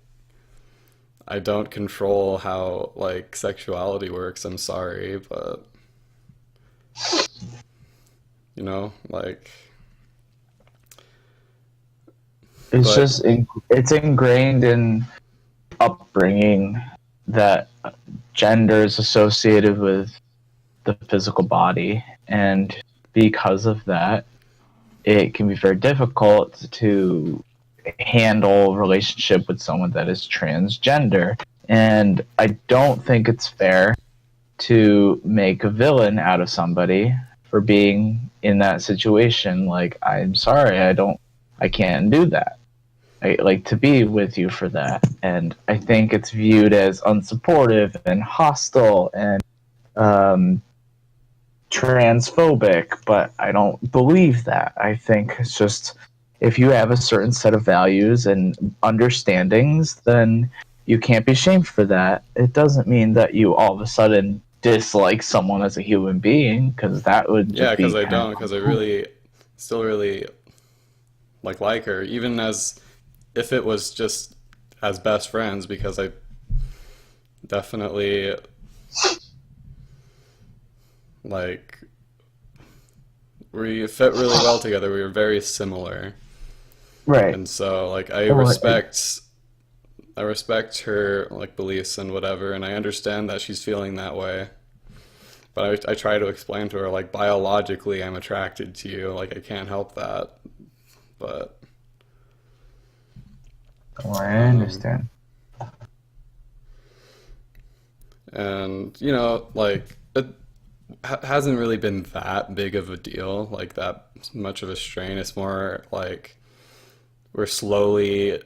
B: I don't control how like sexuality works. I'm sorry, but you know, like,
A: It's
B: but
A: just it's ingrained in upbringing that gender is associated with the physical body, and because of that, it can be very difficult to handle a relationship with someone that is transgender. And I don't think it's fair to make a villain out of somebody for being in that situation. Like, I'm sorry, I can't do that. I like to be with you for that. And I think it's viewed as unsupportive and hostile and transphobic, but I don't believe that. I think it's just if you have a certain set of values and understandings, then you can't be shamed for that. It doesn't mean that you all of a sudden dislike someone as a human being, because that would
B: yeah,
A: just be
B: because I don't, because I really, still really like her, even as if it was just as best friends, because I definitely like we fit really well together. We were very similar,
A: right.
B: and so like I respect her like beliefs and whatever, and I understand that she's feeling that way. But I try to explain to her like biologically I'm attracted to you, like I can't help that. But
A: I understand.
B: and you know like it hasn't really been that big of a deal, like that much of a strain. It's more like we're slowly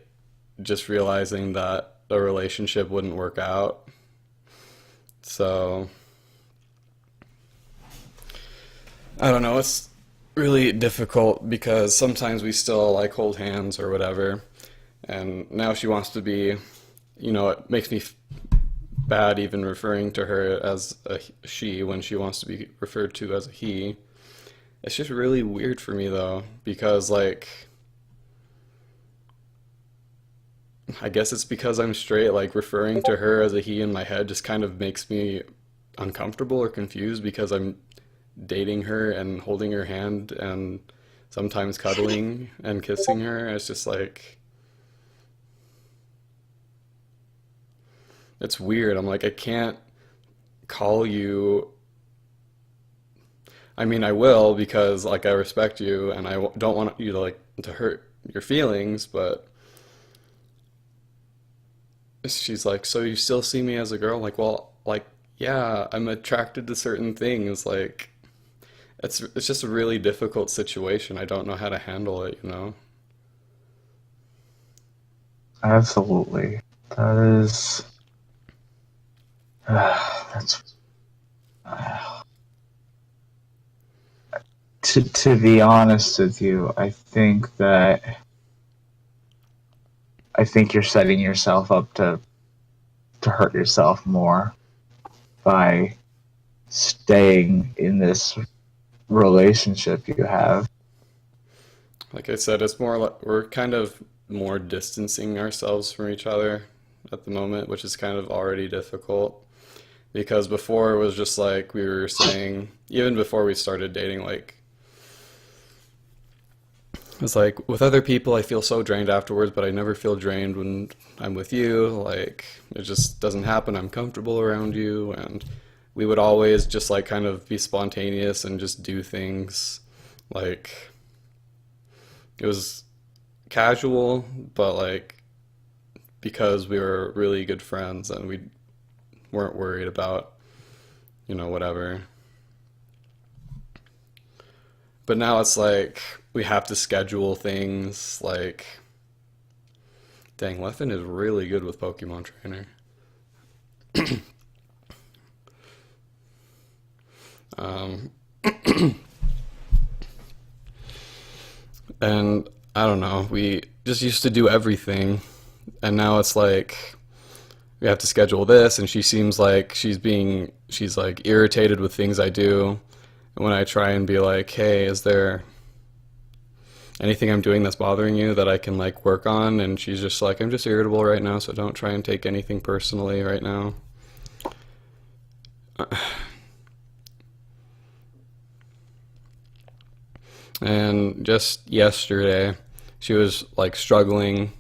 B: just realizing that a relationship wouldn't work out. So I don't know, it's really difficult because sometimes we still like hold hands or whatever. And now she wants to be, you know, it makes me bad even referring to her as a she when she wants to be referred to as a he. It's just really weird for me though, because like I guess it's because I'm straight, like referring to her as a he in my head just kind of makes me uncomfortable or confused because I'm dating her and holding her hand and sometimes cuddling and kissing her. It's just like it's weird. I'm like, I can't call you. I mean, I will because like I respect you and don't want you to like to hurt your feelings, but she's like, so you still see me as a girl? Like, well, like, yeah, I'm attracted to certain things. Like, it's just a really difficult situation. I don't know how to handle it, you know?
A: Absolutely. That is. That's. to be honest with you, I think you're setting yourself up to hurt yourself more by staying in this relationship you have.
B: Like I said, it's more like we're kind of more distancing ourselves from each other at the moment, which is kind of already difficult. Because before it was just like we were saying, even before we started dating, like it's like with other people I feel so drained afterwards, but I never feel drained when I'm with you. Like it just doesn't happen. I'm comfortable around you, and we would always just like kind of be spontaneous and just do things like it was casual, but like because we were really good friends and we weren't worried about, whatever. But now it's like we have to schedule things like, dang, Leffen is really good with Pokemon Trainer. Um, and I don't know, we just used to do everything, and now it's like we have to schedule this, and she seems like she's like irritated with things I do. And when I try and be like, hey, is there anything I'm doing that's bothering you that I can like work on? And she's just like, I'm just irritable right now, so don't try and take anything personally right now. And just yesterday, she was like struggling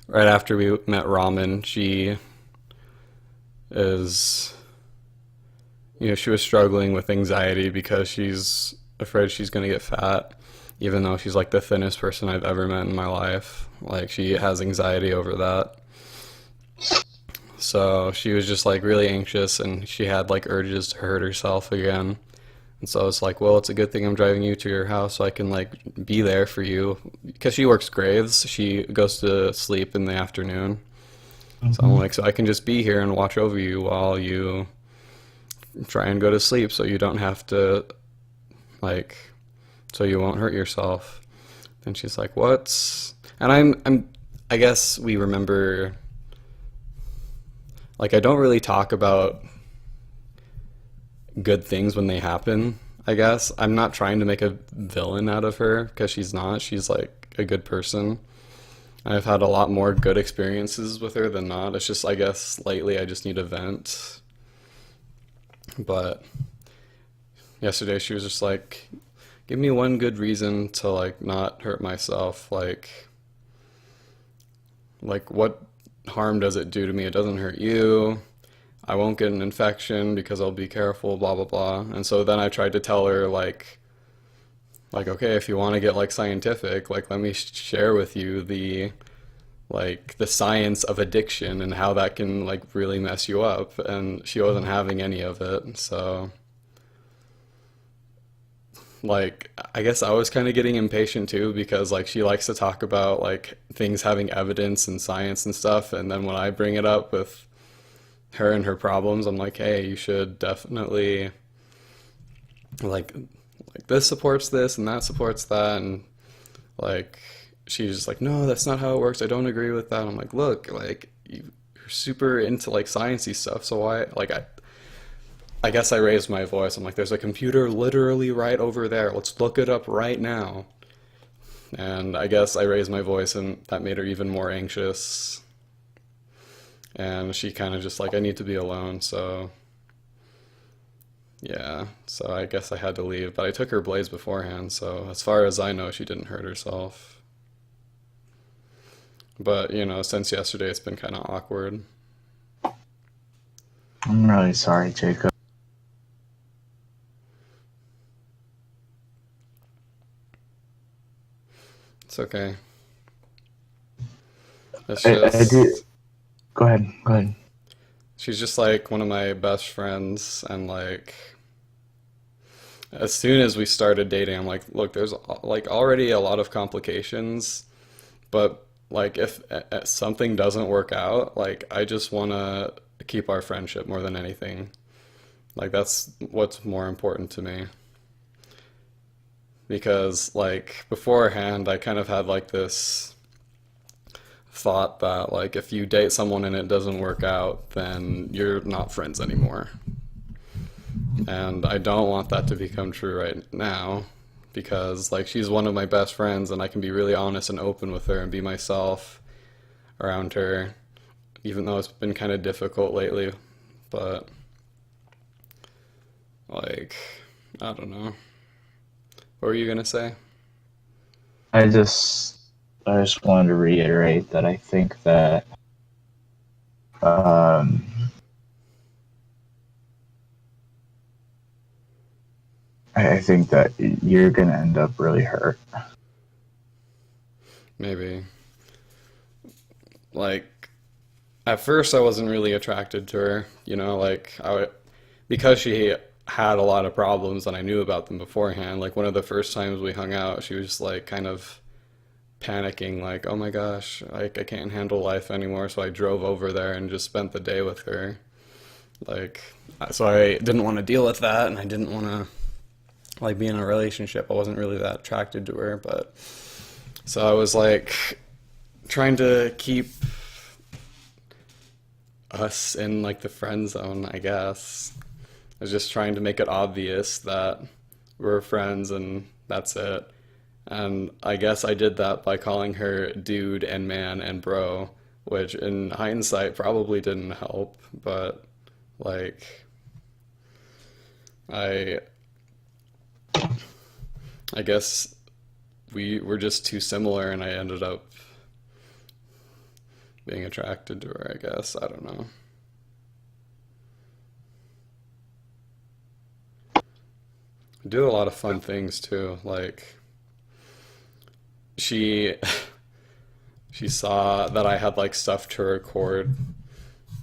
B: right after we met Ramen. She is, she was struggling with anxiety because she's afraid she's going to get fat, even though she's like the thinnest person I've ever met in my life. Like she has anxiety over that. So she was just like really anxious, and she had like urges to hurt herself again. And so it's like, well, it's a good thing I'm driving you to your house so I can like be there for you, because she works graves. She goes to sleep in the afternoon. So I'm like, so I can just be here and watch over you while you try and go to sleep, so you don't have to, like, so you won't hurt yourself. And she's like, what? And I guess we remember, like, I don't really talk about good things when they happen, I guess. I'm not trying to make a villain out of her, because she's not. She's like a good person. I've had a lot more good experiences with her than not. It's just, I guess, lately I just need a vent. But yesterday she was just like, give me one good reason to like not hurt myself. Like what harm does it do to me? It doesn't hurt you. I won't get an infection because I'll be careful, blah, blah, blah. And so then I tried to tell her like, okay, if you want to get like scientific, like let me share with you the science of addiction and how that can like really mess you up. And she wasn't having any of it. So like, I guess I was kind of getting impatient too, because like she likes to talk about like things having evidence and science and stuff. And then when I bring it up with her and her problems, I'm like, hey, you should definitely like this supports this and that supports that. And like she's just like, no, that's not how it works, I don't agree with that. I'm like, look, like you're super into like sciencey stuff, so why, like I guess I raised my voice. I'm like, there's a computer literally right over there, let's look it up right now. And I guess I raised my voice, and that made her even more anxious. And she kind of just like, I need to be alone, so yeah, so I guess I had to leave. But I took her blades beforehand, so as far as I know, she didn't hurt herself. But, since yesterday, it's been kind of awkward.
A: I'm really sorry, Jacob.
B: It's okay. It's
A: I do. Go ahead.
B: She's just like one of my best friends, and like as soon as we started dating, I'm like, look, there's like already a lot of complications, but like if something doesn't work out, like I just want to keep our friendship more than anything. Like that's what's more important to me. because like beforehand I kind of had like this thought that like if you date someone and it doesn't work out, then you're not friends anymore. And I don't want that to become true right now because like she's one of my best friends and I can be really honest and open with her and be myself around her, even though it's been kind of difficult lately. But like, I don't know. What were you gonna say?
A: I just wanted to reiterate that I think that um, I think that you're gonna end up really hurt.
B: Maybe. Like, at first I wasn't really attracted to her, you know, like because she had a lot of problems and I knew about them beforehand. Like one of the first times we hung out, she was like kind of panicking, like, oh my gosh, like I can't handle life anymore. So I drove over there and just spent the day with her. Like, so I didn't want to deal with that, and I didn't want to like be in a relationship. I wasn't really that attracted to her, but so I was like trying to keep us in like the friend zone, I guess. I was just trying to make it obvious that we're friends and that's it. And I guess I did that by calling her dude and man and bro, which in hindsight probably didn't help, but like I I guess we were just too similar and I ended up being attracted to her, I guess. I don't know. We do a lot of fun things too. Like she she saw that I had like stuff to record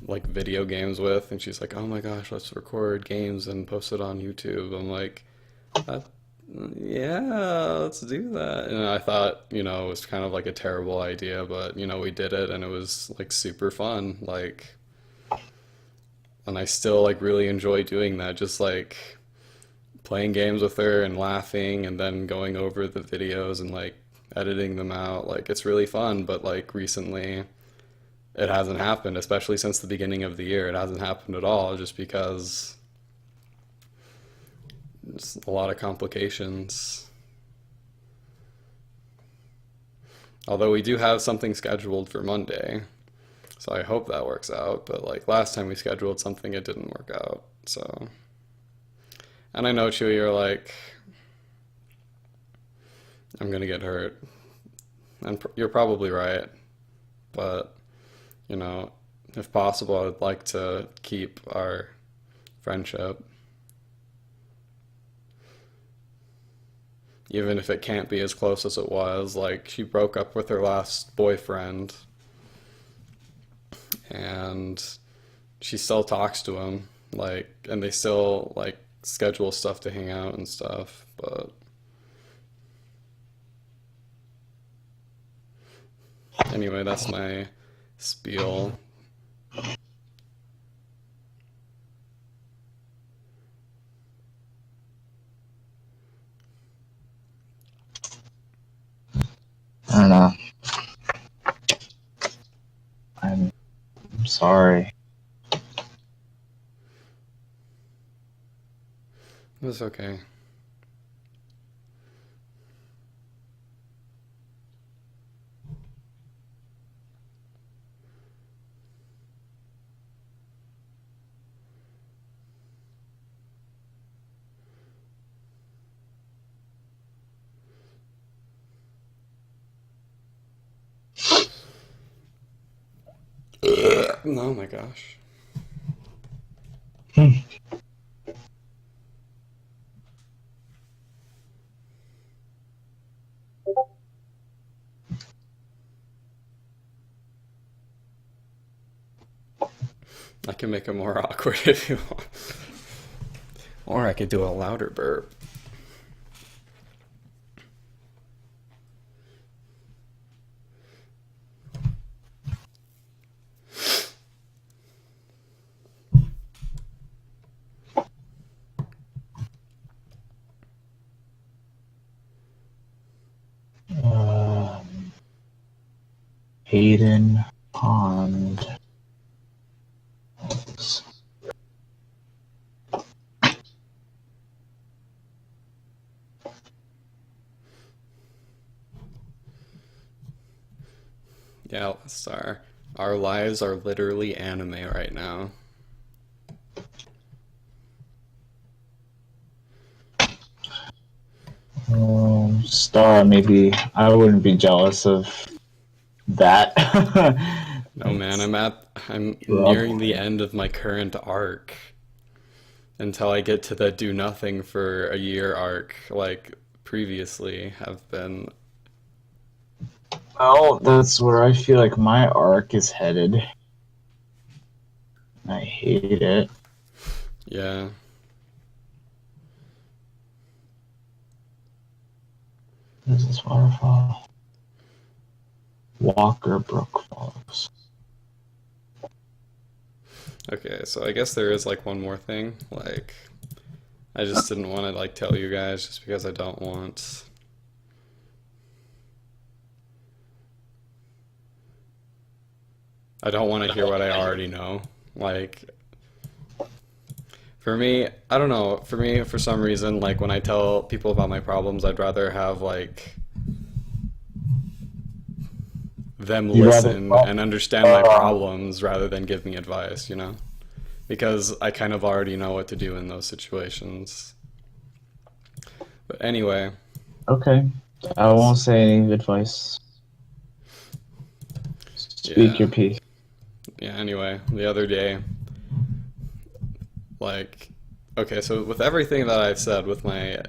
B: like video games with, and she's like, "Oh my gosh, let's record games and post it on YouTube." I'm like, that, "Yeah, let's do that." And I thought, it was kind of like a terrible idea, but we did it, and it was like super fun. Like, and I still like really enjoy doing that, just like playing games with her and laughing, and then going over the videos and like editing them out. Like, it's really fun, but like recently it hasn't happened, especially since the beginning of the year. It hasn't happened at all, just because there's a lot of complications. Although we do have something scheduled for Monday, so I hope that works out. But like last time we scheduled something, it didn't work out. So, and I know, Chewy, you're like, I'm gonna get hurt, and you're probably right. But if possible, I would like to keep our friendship. Even if it can't be as close as it was. Like, she broke up with her last boyfriend, and she still talks to him, like, and they still, like, schedule stuff to hang out and stuff, but anyway, that's my spiel.
A: I don't know. I'm sorry.
B: It's okay. Oh my gosh. I can make it more awkward if you want. Or I could do a louder burp.
A: Hayden Pond.
B: Yeah, Star. Our lives are literally anime right now.
A: Star, maybe I wouldn't be jealous of that.
B: No man, I'm
A: Rough.
B: nearing the end of my current arc until I get to the do nothing for a year arc like previously have been.
A: Well, that's where I feel like my arc is headed. I hate it.
B: Yeah.
A: What is this waterfall? Walker Brook Falls.
B: Okay, so I guess there is like one more thing. Like I just didn't want to like tell you guys just because I don't want to hear what I already know. Like for me, I don't know. For me, for some reason, like when I tell people about my problems, I'd rather have like them
A: You rather
B: listen and understand my problems rather than give me advice, you know? Because I kind of already know what to do in those situations. But anyway,
A: Okay. I won't say any advice. Speak
B: yeah.
A: your piece.
B: Yeah, anyway, the other day, like, okay, so with everything that I've said, with my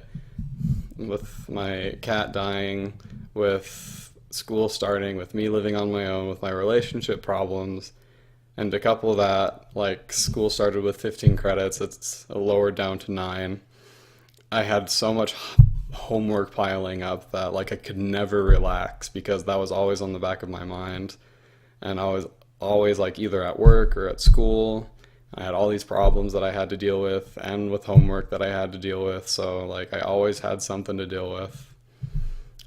B: cat dying, with school starting, with me living on my own, with my relationship problems, and to couple that, like, school started with 15 credits, it's lowered down to 9. I had so much homework piling up that, like, I could never relax because that was always on the back of my mind. And I was always, like, either at work or at school. I had all these problems that I had to deal with and with homework that I had to deal with. So, like, I always had something to deal with.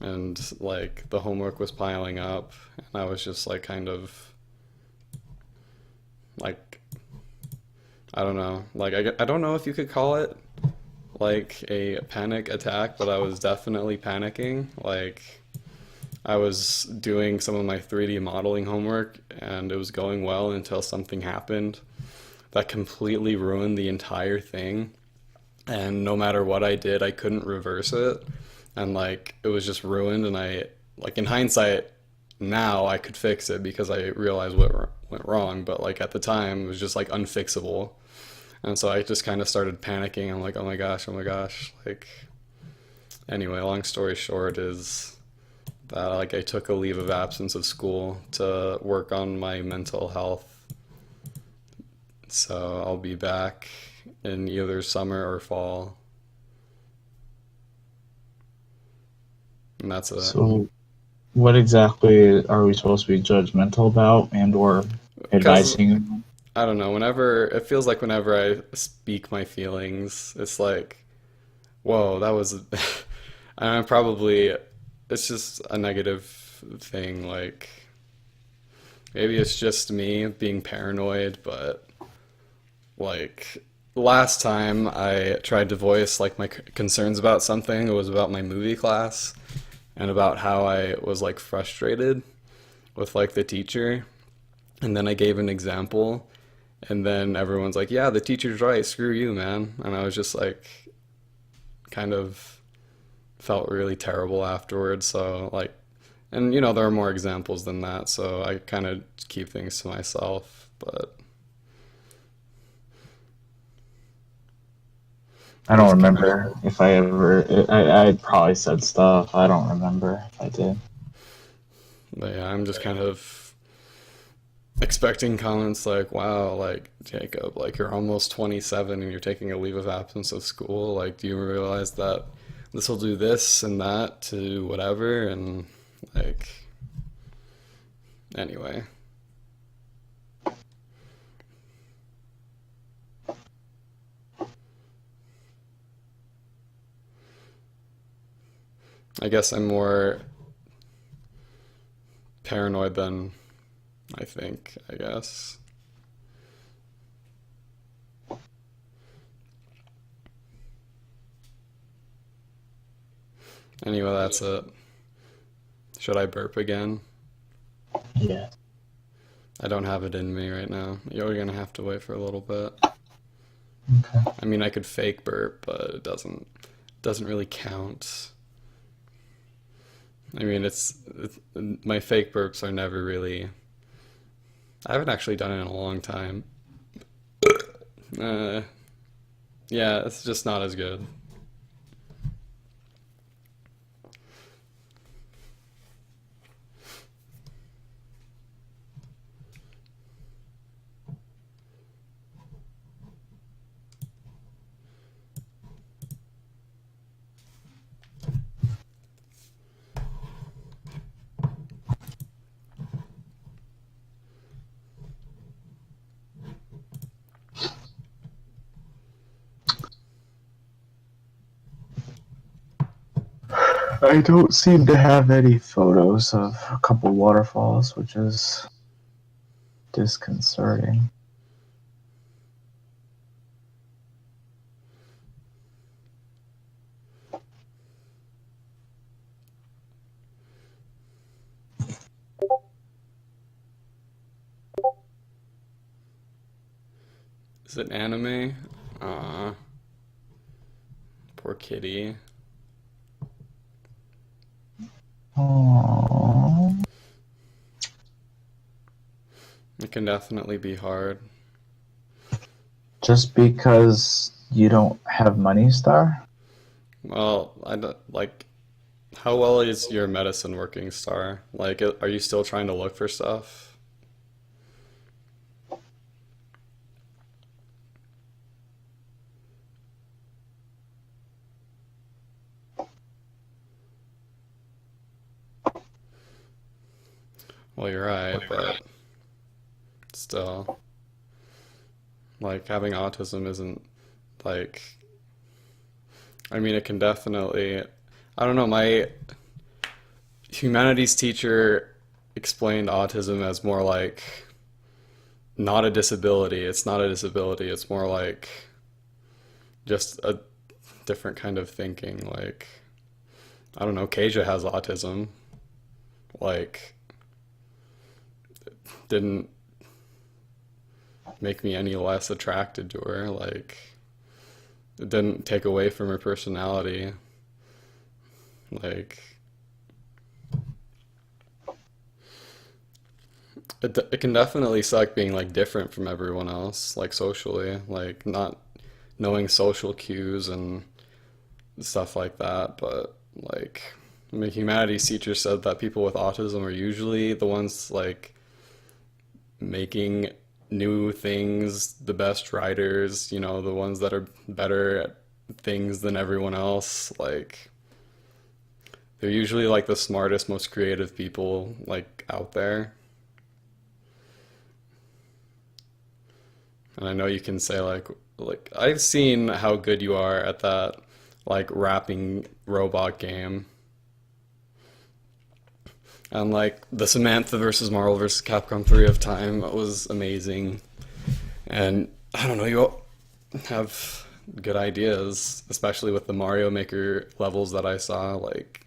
B: And, like, the homework was piling up. And I was just, like, kind of, like, I don't know. Like, I don't know if you could call it, like, a panic attack, but I was definitely panicking. Like, I was doing some of my 3D modeling homework, and it was going well until something happened that completely ruined the entire thing. And no matter what I did, I couldn't reverse it. And like, it was just ruined. And like, in hindsight, now I could fix it because I realized what went wrong. But like, at the time, it was just like unfixable. And so I just kind of started panicking. I'm like, oh my gosh, oh my gosh. Like, anyway, long story short is that like I took a leave of absence of school to work on my mental health. So I'll be back in either summer or fall. And that's it.
A: So, what exactly are we supposed to be judgmental about and or
B: Because
A: advising?
B: I don't know, whenever it feels like whenever I speak my feelings, it's like, whoa, that was I'm probably it's just a negative thing. Like maybe it's just me being paranoid, but like last time I tried to voice like my concerns about something, it was about my movie class and about how I was like frustrated with like the teacher. And then I gave an example, and then everyone's like, "Yeah, the teacher's right. Screw you, man." And I was just like, kind of felt really terrible afterwards. So like, and you know, there are more examples than that. So I kind of keep things to myself. But
A: I
B: it
A: don't
B: was kind of,
A: remember if I ever. I probably said stuff. I don't remember if I did.
B: but yeah, I'm just kind of expecting comments like, wow, like, Jacob, like, you're almost 27 and you're taking a leave of absence of school. Like, do you realize that this will do this and that to whatever? And, like, anyway. I guess I'm more paranoid than I think, I guess. Anyway, that's it. Should I burp again?
A: Yeah.
B: I don't have it in me right now. You're gonna have to wait for a little bit.
A: Okay.
B: I mean, I could fake burp, but it doesn't really count. I mean, it's my fake burps are never really. I haven't actually done it in a long time. Yeah, it's just not as good.
A: I don't seem to have any photos of a couple waterfalls, which is disconcerting.
B: Is it anime? Aw, poor kitty.
A: Aww.
B: It can definitely be hard.
A: Just because you don't have money, Star?
B: Well, I don't, like, how well is your medicine working, Star? Like, are you still trying to look for stuff? Well, you're right, but still, like, having autism isn't like, I mean, it can definitely, I don't know, my humanities teacher explained autism as more like not a disability. It's not a disability. It's more like just a different kind of thinking. Like, I don't know, Kasia has autism. Like, didn't make me any less attracted to her. Like, it didn't take away from her personality. Like, it can definitely suck being like different from everyone else, like socially, like not knowing social cues and stuff like that. But like, my humanities teacher said that people with autism are usually the ones like making new things, the best writers, you know, the ones that are better at things than everyone else. Like, they're usually like the smartest, most creative people like out there. And I know you can say like I've seen how good you are at that like rapping robot game. And like the Samantha versus Marvel versus Capcom 3 of time was amazing. And I don't know, you have good ideas, especially with the Mario Maker levels that I saw. Like,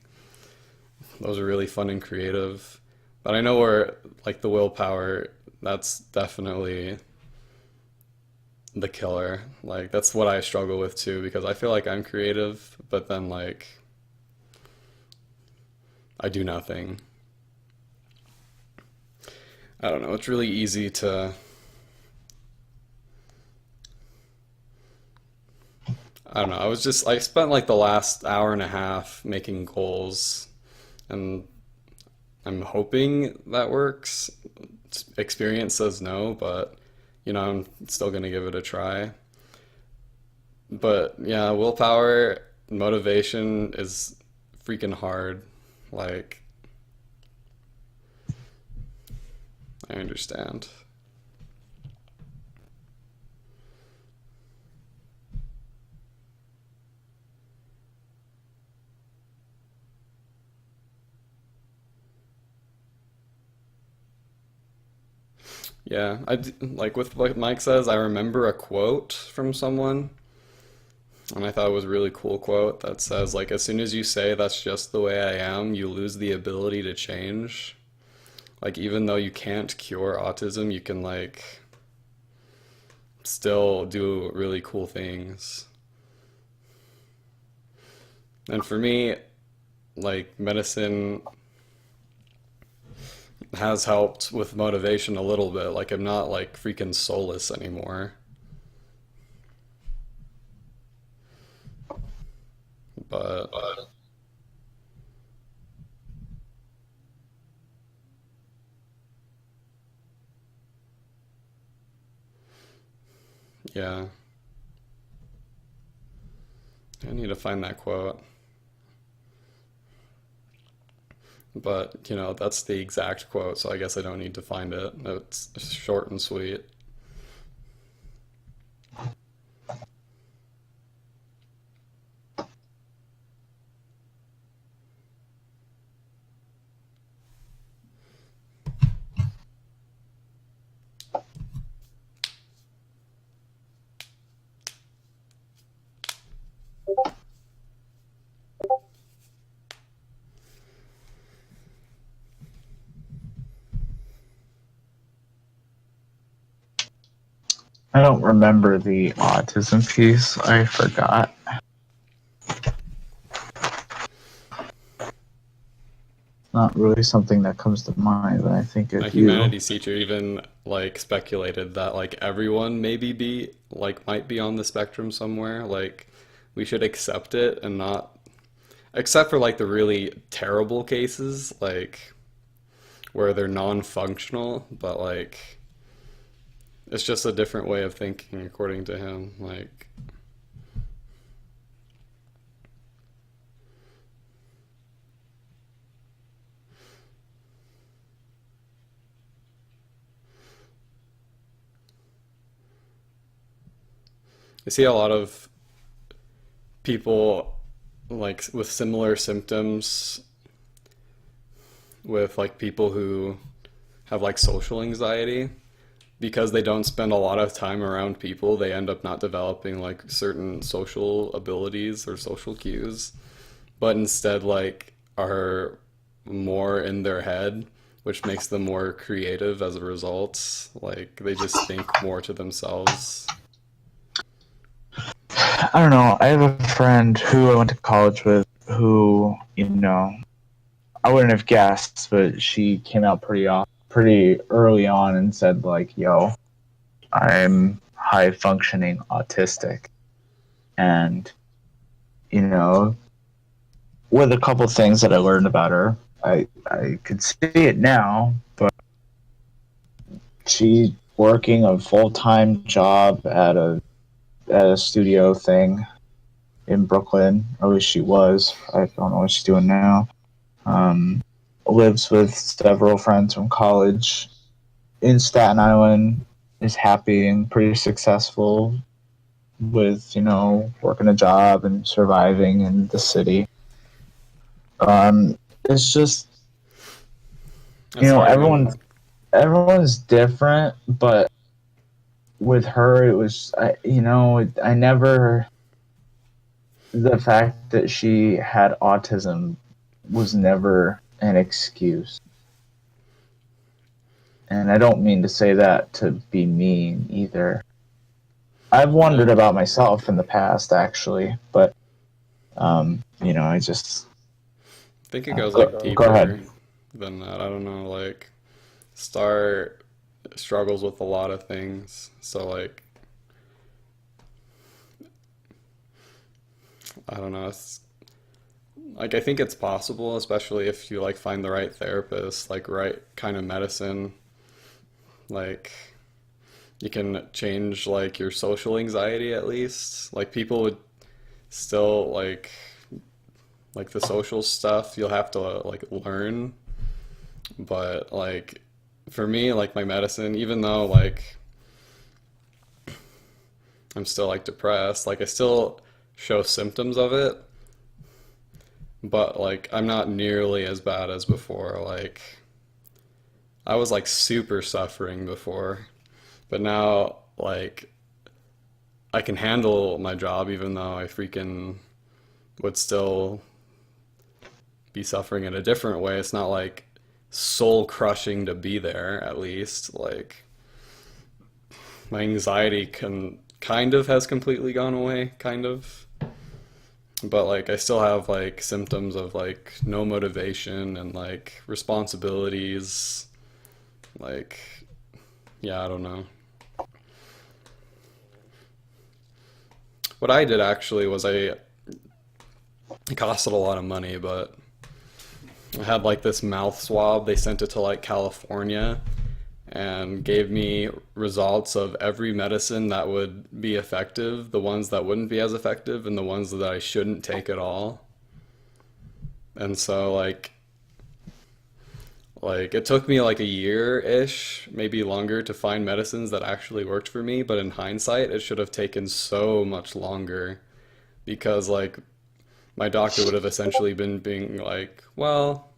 B: those are really fun and creative. But I know where like the willpower, that's definitely the killer. Like, that's what I struggle with too, because I feel like I'm creative, but then like I do nothing. I don't know, it's really easy to, I don't know, I spent like the last hour and a half making goals, and I'm hoping that works. Experience says no, but you know, I'm still gonna give it a try. But yeah, willpower, motivation is freaking hard. Like, I understand. Yeah, like with what Mike says, I remember a quote from someone, and I thought it was a really cool quote that says, like, as soon as you say that's just the way I am, you lose the ability to change. Like, even though you can't cure autism, you can, like, still do really cool things. And for me, like, medicine has helped with motivation a little bit. Like, I'm not, like, freaking soulless anymore. But yeah, I need to find that quote. But, that's the exact quote, so I guess I don't need to find it. It's short and sweet.
A: I don't remember the autism piece. I forgot. Not really something that comes to mind when I think
B: My
A: of you.
B: humanities teacher even like speculated that like everyone might be on the spectrum somewhere. Like we should accept it and not except for like the really terrible cases, like where they're non-functional, but like it's just a different way of thinking according to him. Like I see a lot of people like with similar symptoms with like people who have like social anxiety because they don't spend a lot of time around people, they end up not developing like certain social abilities or social cues, but instead like are more in their head, which makes them more creative as a result. Like they just think more to themselves.
A: I don't know. I have a friend who I went to college with who, I wouldn't have guessed, but she came out pretty early on and said like, "Yo, I'm high functioning autistic." And, with a couple things that I learned about her, I could see it now, but she's working a full-time job at a studio thing in Brooklyn, or at least she was. I don't know what she's doing now. Lives with several friends from college in Staten Island, is happy and pretty successful with, working a job and surviving in the city. It's just,
B: That's hard, man.
A: everyone's different, but with her, it was, I never, the fact that she had autism was never an excuse. And I don't mean to say that to be mean either. I've wondered
B: Yeah.
A: about myself in the past, actually, but, I just,
B: I think it goes like
A: go
B: deeper
A: ahead.
B: than that. I don't know, like Star struggles with a lot of things. So like I don't know, it's like I think it's possible, especially if you like find the right therapist, like right kind of medicine, like you can change like your social anxiety at least. Like people would still like the social stuff you'll have to like learn, but like for me like my medicine, even though like I'm still like depressed, like I still show symptoms of it, but like I'm not nearly as bad as before. Like I was like super suffering before, but now like I can handle my job even though I freaking would still be suffering in a different way. It's not like soul crushing to be there, at least. Like my anxiety can kind of has completely gone away, kind of. But like I still have like symptoms of like no motivation and like responsibilities. Like, yeah, I don't know. What I did actually was it costed a lot of money, but I had like this mouth swab. They sent it to like California and gave me results of every medicine that would be effective, the ones that wouldn't be as effective, and the ones that I shouldn't take at all. And so like it took me like a year-ish, maybe longer, to find medicines that actually worked for me, but in hindsight, it should have taken so much longer because like my doctor would have essentially been being like, well,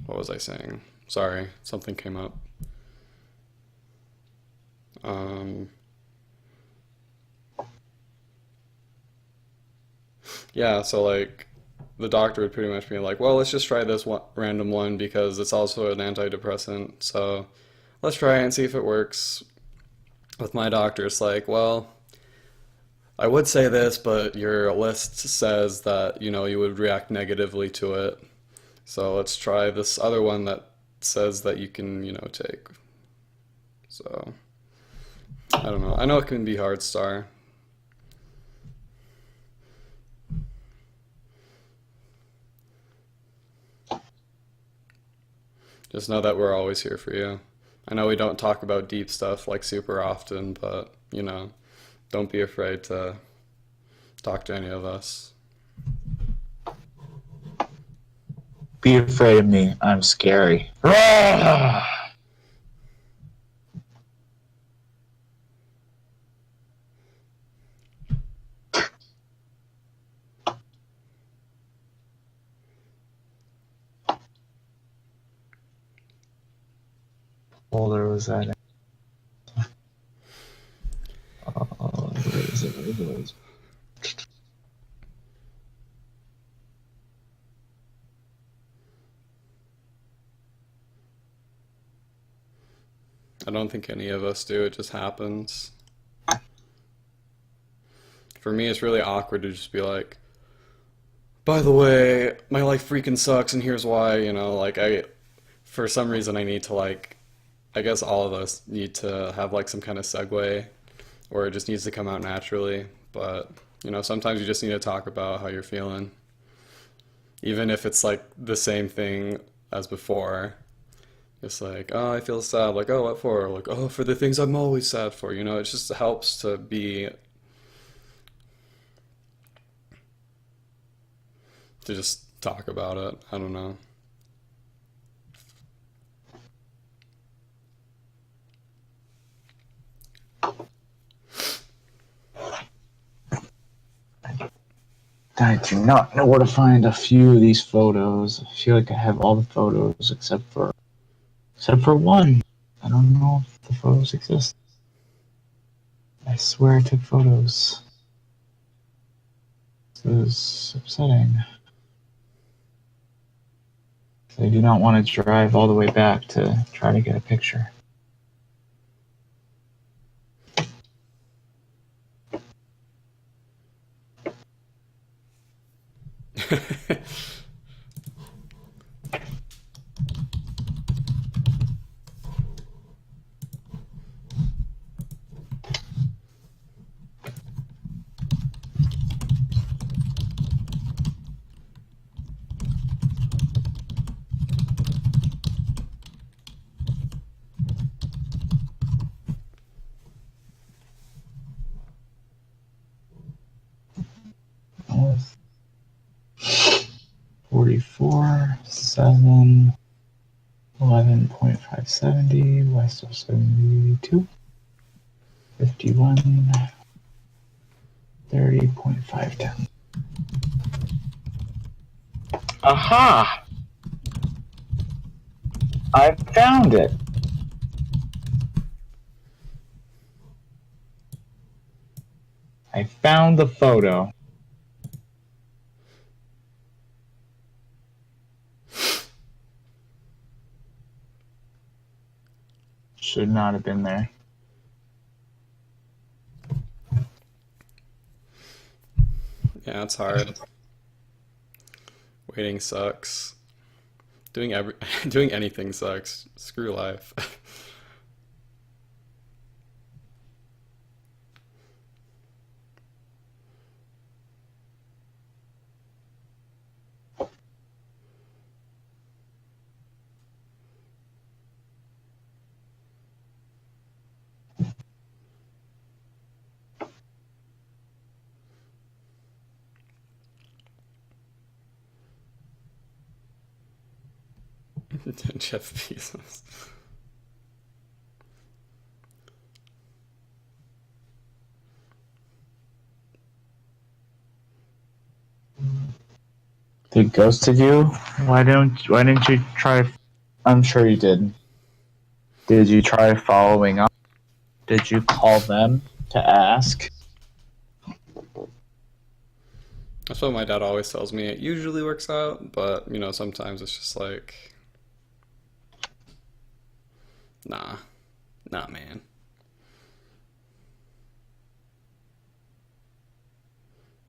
B: what was I saying? Sorry, something came up. Um, yeah, so like the doctor would pretty much be like, well, let's just try this one random one because it's also an antidepressant. So let's try it and see if it works. With my doctor, it's like, well, I would say this, but your list says that, you know, you would react negatively to it. So let's try this other one that says that you can, you know, take. So, I don't know. I know it can be hard, Star. Just know that we're always here for you. I know we don't talk about deep stuff like super often, but, you know, don't be afraid to talk to any of us.
A: Be afraid of me. I'm scary. Rah! Folder was that? Where is it? Where is it?
B: I don't think any of us do. It just happens. For me, it's really awkward to just be like, by the way, my life freaking sucks and here's why, you know, like for some reason I need to like, I guess all of us need to have like some kind of segue or it just needs to come out naturally. But, you know, sometimes you just need to talk about how you're feeling. Even if it's like the same thing as before. It's like, oh, I feel sad. Like, oh, what for? Like, oh, for the things I'm always sad for. You know, it just helps to just talk about it. I don't know.
A: I do not know where to find a few of these photos. I feel like I have all the photos except for one. I don't know if the photos exist. I swear I took photos. This is upsetting. I do not want to drive all the way back to try to get a picture. North 44, 7, 11.570, west of 72, 51, 30.510. Aha! I found it. I found the photo. Should not have been there.
B: Yeah, it's hard. Waiting sucks. Doing anything sucks. Screw life. Jeff Bezos.
A: They ghosted you? Why didn't you try? I'm sure you did. Did you try following up? Did you call them to ask?
B: That's what my dad always tells me. It usually works out, but you know, sometimes it's just like, nah, man.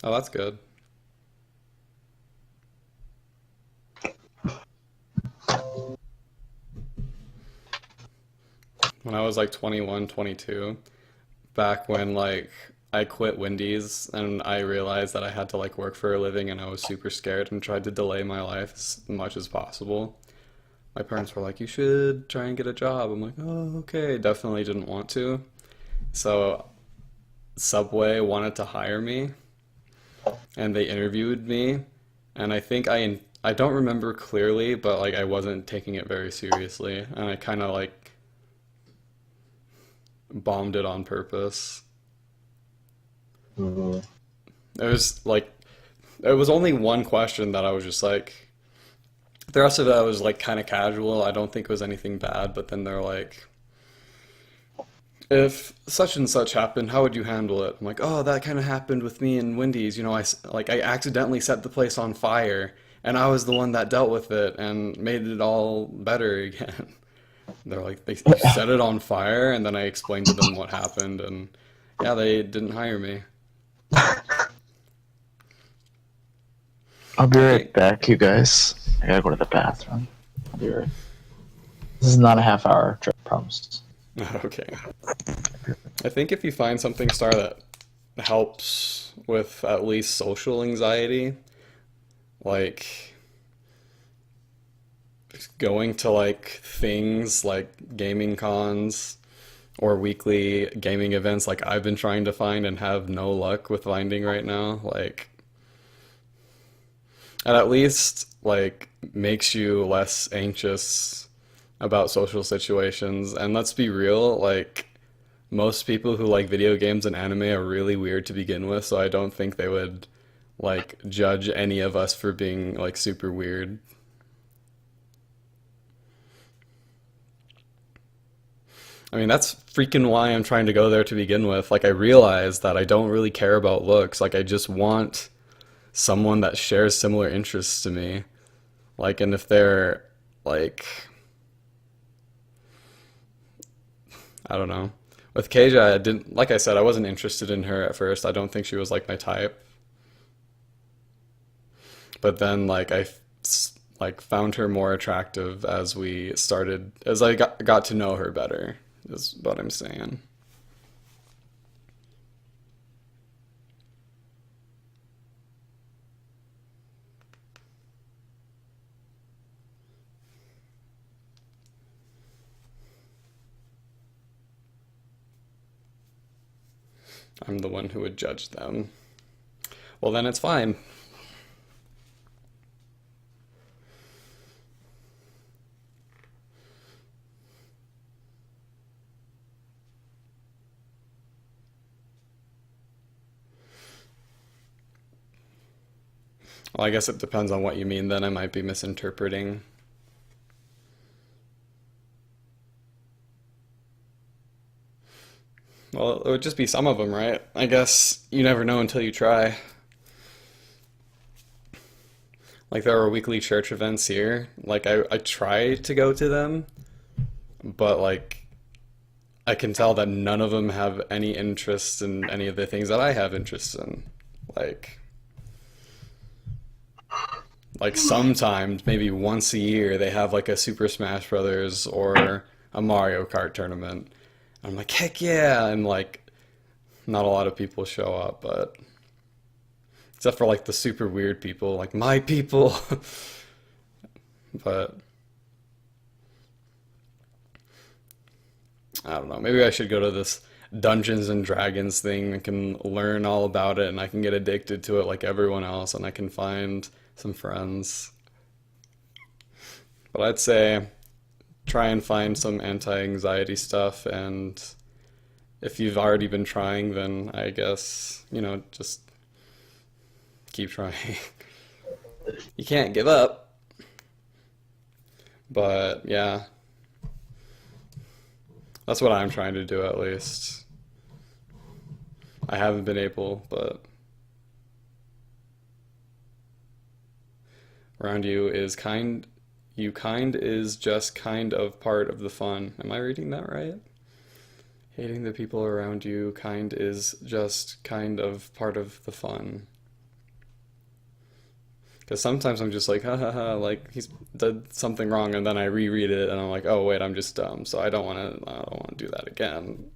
B: Oh, that's good. When I was like 21, 22, back when like I quit Wendy's and I realized that I had to like work for a living and I was super scared and tried to delay my life as much as possible. My parents were like, "You should try and get a job." I'm like, "Oh, okay." Definitely didn't want to. So Subway wanted to hire me and they interviewed me and I don't remember clearly, but like I wasn't taking it very seriously and I kind of like bombed it on purpose.
A: Ooh.
B: It was like it was only one question that I was just like the rest of it was like kind of casual. I don't think it was anything bad, but then they're like, if such and such happened, how would you handle it? I'm like, oh, that kind of happened with me and Wendy's. You know, I accidentally set the place on fire, and I was the one that dealt with it and made it all better again. They're like, you set it on fire, and then I explained to them what happened, and yeah, they didn't hire me.
A: I'll be
B: I
A: right
B: think,
A: back, you guys. I gotta go to the bathroom. I'll be right. This is not a half hour trip, promise.
B: okay. I think if you find something, Star, that helps with at least social anxiety, like going to like things like gaming cons or weekly gaming events like I've been trying to find and have no luck with finding right now, like it at least like makes you less anxious about social situations. And let's be real, like most people who like video games and anime are really weird to begin with, so I don't think they would like judge any of us for being like super weird. I mean, that's freaking why I'm trying to go there to begin with. Like, I realize that I don't really care about looks. Like, I just want someone that shares similar interests to me. Like, and if they're, like, I don't know. With Keija, I didn't, like I said, I wasn't interested in her at first. I don't think she was, like, my type. But then, like, like, found her more attractive as I got to know her better, is what I'm saying. I'm the one who would judge them. Well, then it's fine. Well, I guess it depends on what you mean, then I might be misinterpreting. Well, it would just be some of them, right? I guess you never know until you try. Like there are weekly church events here. Like I try to go to them, but like I can tell that none of them have any interest in any of the things that I have interest in. Like like sometimes, maybe once a year, they have like a Super Smash Brothers or a Mario Kart tournament. I'm like, heck yeah! And like not a lot of people show up, but except for like the super weird people, like my people. But I don't know. Maybe I should go to this Dungeons and Dragons thing. I can learn all about it and I can get addicted to it like everyone else and I can find some friends. But I'd say try and find some anti-anxiety stuff, and if you've already been trying, then I guess, just keep trying. You can't give up. But yeah, that's what I'm trying to do at least. I haven't been able, but around you is kind, you kind is just kind of part of the fun. Am I reading that right? Hating the people around you, kind is just kind of part of the fun. Because sometimes I'm just like, ha ha ha, like he's did something wrong, and then I reread it and I'm like, oh wait, I'm just dumb, so I don't want to do that again.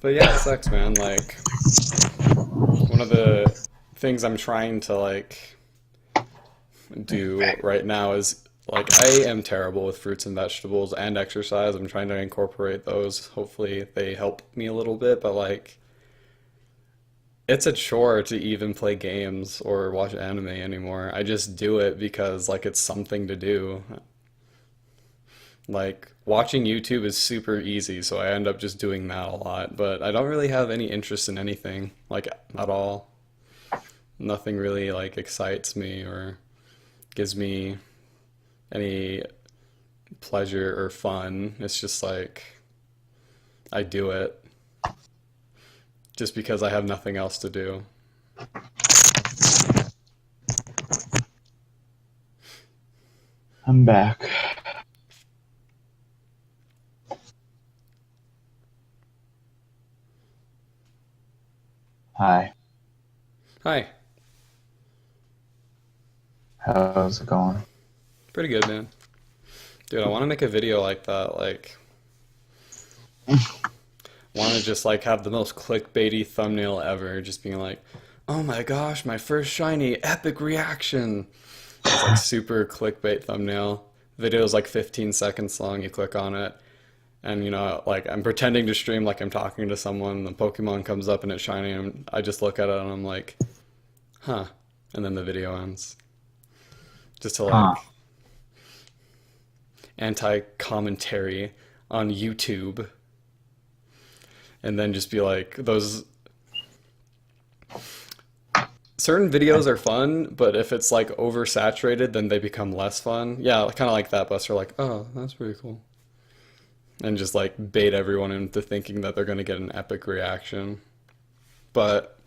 B: But yeah, it sucks, man. Like, one of the things I'm trying to like do right now is like I am terrible with fruits and vegetables and exercise. I'm trying to incorporate those. Hopefully they help me a little bit, but like it's a chore to even play games or watch anime anymore. I just do it because like it's something to do. Like watching YouTube is super easy, so I end up just doing that a lot, but I don't really have any interest in anything, like at all. Nothing really like excites me or gives me any pleasure or fun. It's just like I do it just because I have nothing else to do.
A: I'm back. Hi.
B: Hi.
A: How's it going?
B: Pretty good, man. Dude, I want to make a video like that, like want to just like have the most clickbaity thumbnail ever, just being like, "Oh my gosh, my first shiny epic reaction." It's like super clickbait thumbnail. Video is like 15 seconds long. You click on it, and like I'm pretending to stream like I'm talking to someone. The Pokemon comes up and it's shiny, and I just look at it and I'm like, "Huh," and then the video ends. Just to like
A: Huh.
B: anti-commentary on YouTube, and then just be like, those certain videos are fun, but if it's like oversaturated, then they become less fun. Yeah, kind of like that. Buster, like, oh, that's pretty cool, and just like bait everyone into thinking that they're gonna get an epic reaction. But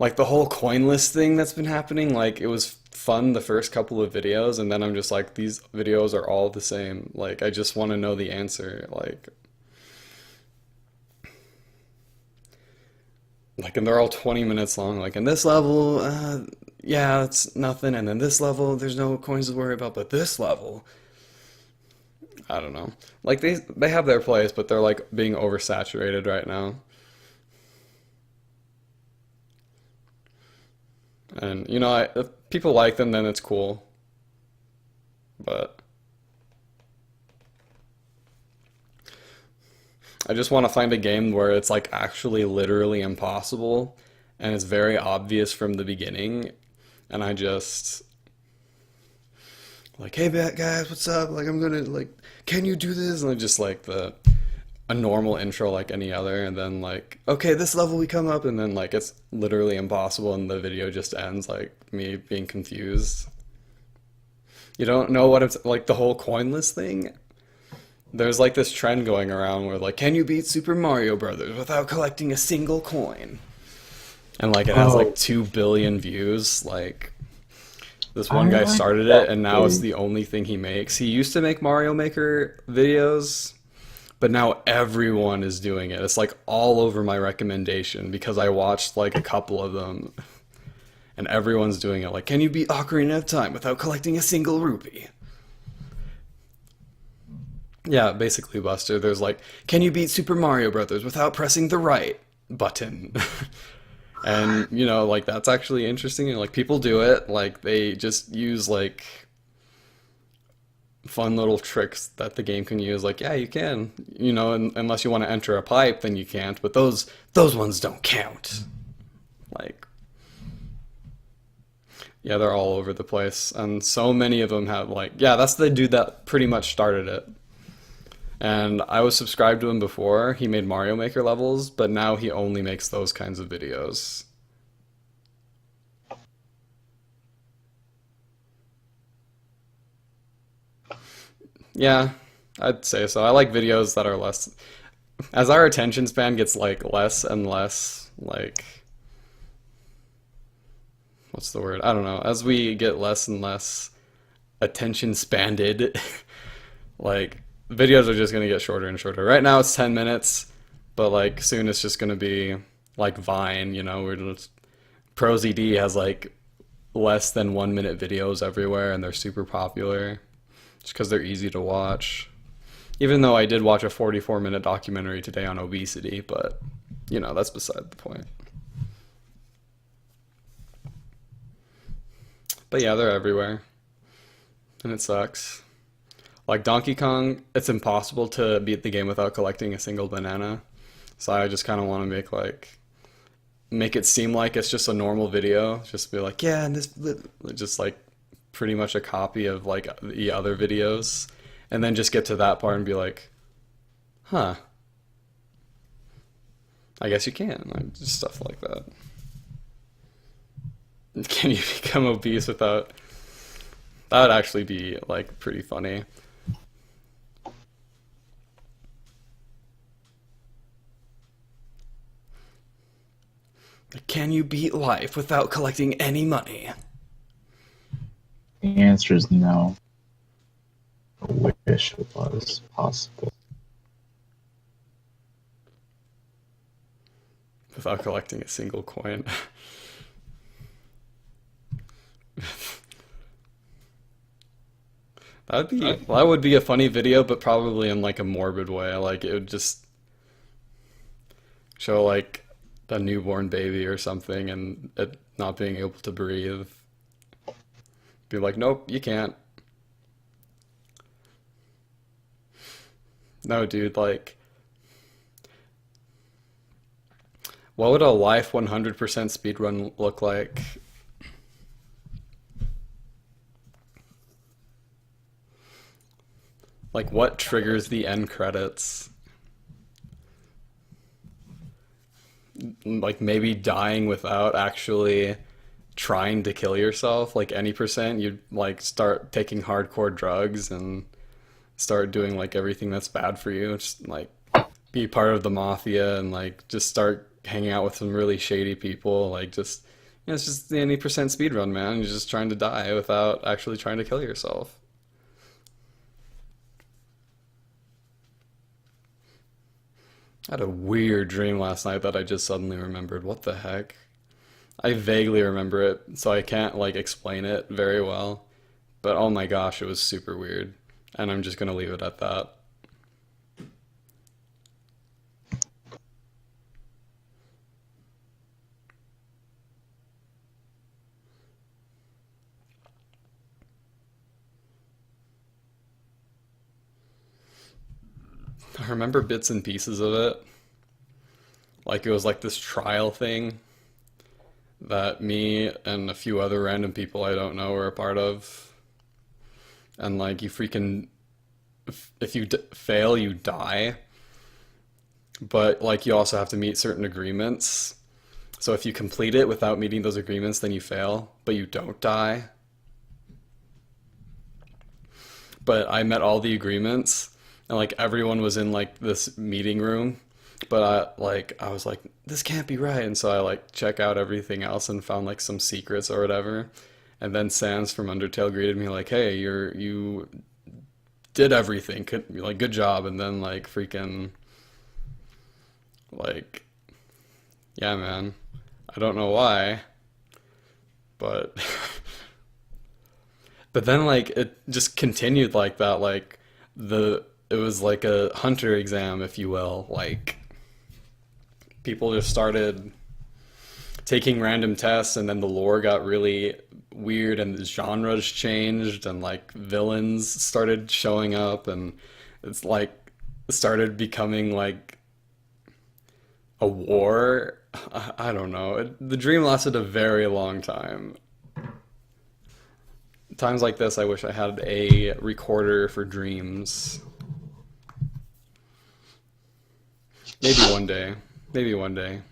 B: like the whole coinless thing that's been happening, like it was fun the first couple of videos, and then I'm just like, these videos are all the same. Like I just want to know the answer. Like, and they're all 20 minutes long. Like, in this level, yeah, it's nothing. And then this level, there's no coins to worry about. But this level, I don't know. Like, they have their place, but they're like being oversaturated right now. And if people like them, then it's cool. but I just want to find a game where it's like actually literally impossible and it's very obvious from the beginning, and I just like, hey guys, what's up? Like, I'm gonna like, can you do this? And I just like a normal intro like any other, and then like, okay, this level we come up, and then like it's literally impossible, and the video just ends like me being confused. You don't know what it's like, the whole coinless thing. There's like this trend going around where like, can you beat Super Mario Brothers without collecting a single coin? And like it has like 2 billion views. Like this one guy started it, and now it's the only thing he makes. He used to make Mario Maker videos, but now everyone is doing it. It's like all over my recommendation because I watched like a couple of them, and everyone's doing it. Like, can you beat Ocarina of Time without collecting a single rupee? Yeah, basically, Buster. There's like, can you beat Super Mario Brothers without pressing the right button? And, you know, like, that's actually interesting. And, like, people do it. Like, they just use, like, fun little tricks that the game can use. Like, yeah, you can. You know, unless you want to enter a pipe, then you can't. But those ones don't count. Like, yeah, they're all over the place. And so many of them have, like, yeah, that's the dude that pretty much started it. And I was subscribed to him before. He made Mario Maker levels, but now he only makes those kinds of videos. Yeah, I'd say so. I like videos that are less... As our attention span gets like less and less, like... What's the word? I don't know. As we get less and less attention spanned, like... videos are just going to get shorter and shorter. Right now it's 10 minutes, but like soon it's just going to be like Vine, you know, where just ProZD has like less than 1 minute videos everywhere, and they're super popular just because they're easy to watch. Even though I did watch a 44-minute documentary today on obesity, but you know, that's beside the point. But yeah, they're everywhere, and it sucks. Like Donkey Kong, it's impossible to beat the game without collecting a single banana. So I just kind of want to make it seem like it's just a normal video. Just be like, yeah, and this, just like pretty much a copy of like the other videos. And then just get to that part and be like, huh, I guess you can. Like, just stuff like that. Can you become obese without... That would actually be like pretty funny. Can you beat life without collecting any money?
A: The answer is no. I wish it was possible.
B: Without collecting a single coin. That would be a funny video, but probably in like a morbid way. Like it would just show like a newborn baby or something and it not being able to breathe. Be like, nope, you can't. No, dude, like, what would a life 100% speedrun look like? Like, what triggers the end credits? Like, maybe dying without actually trying to kill yourself. Like, any percent, you'd, like, start taking hardcore drugs and start doing, like, everything that's bad for you. Just, like, be part of the mafia and, like, just start hanging out with some really shady people. Like, just, you know, it's just the any percent speedrun, man. You're just trying to die without actually trying to kill yourself. I had a weird dream last night that I just suddenly remembered. What the heck? I vaguely remember it, so I can't like explain it very well. But oh my gosh, it was super weird. And I'm just gonna leave it at that. I remember bits and pieces of it. Like it was like this trial thing that me and a few other random people I don't know were a part of. And like you freaking, if you fail, you die. But like you also have to meet certain agreements. So if you complete it without meeting those agreements, then you fail, but you don't die. But I met all the agreements, and like everyone was in like this meeting room, but I was like, this can't be right, and so I like check out everything else and found like some secrets or whatever. And then Sans from Undertale greeted me like, hey, you did everything, good job. And then like freaking like, yeah, man, I don't know why, but but then like it just continued like that. Like it was like a hunter exam, if you will. Like people just started taking random tests, and then the lore got really weird, and the genres changed, and like villains started showing up, and it's like started becoming like a war. I don't know. The dream lasted a very long time. Times like this, I wish I had a recorder for dreams. Maybe one day. Maybe one day.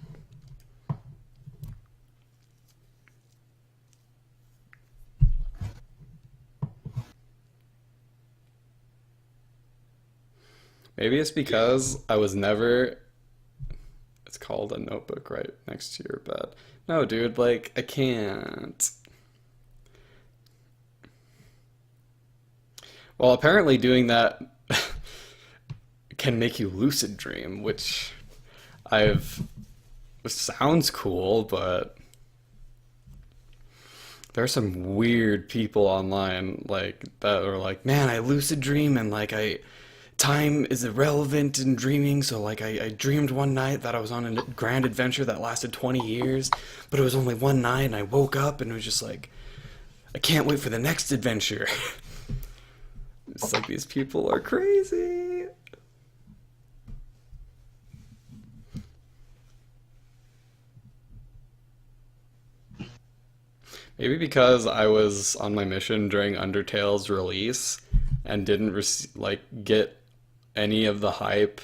B: Maybe it's because I was never... It's called a notebook right next to your bed. No, dude, like, I can't. Well, apparently doing that can make you lucid dream, which sounds cool, but there are some weird people online like that are like, man, I lucid dream and like time is irrelevant in dreaming, so like I dreamed one night that I was on a grand adventure that lasted 20 years, but it was only one night, and I woke up and it was just like, I can't wait for the next adventure. It's like these people are crazy. Maybe because I was on my mission during Undertale's release and didn't get any of the hype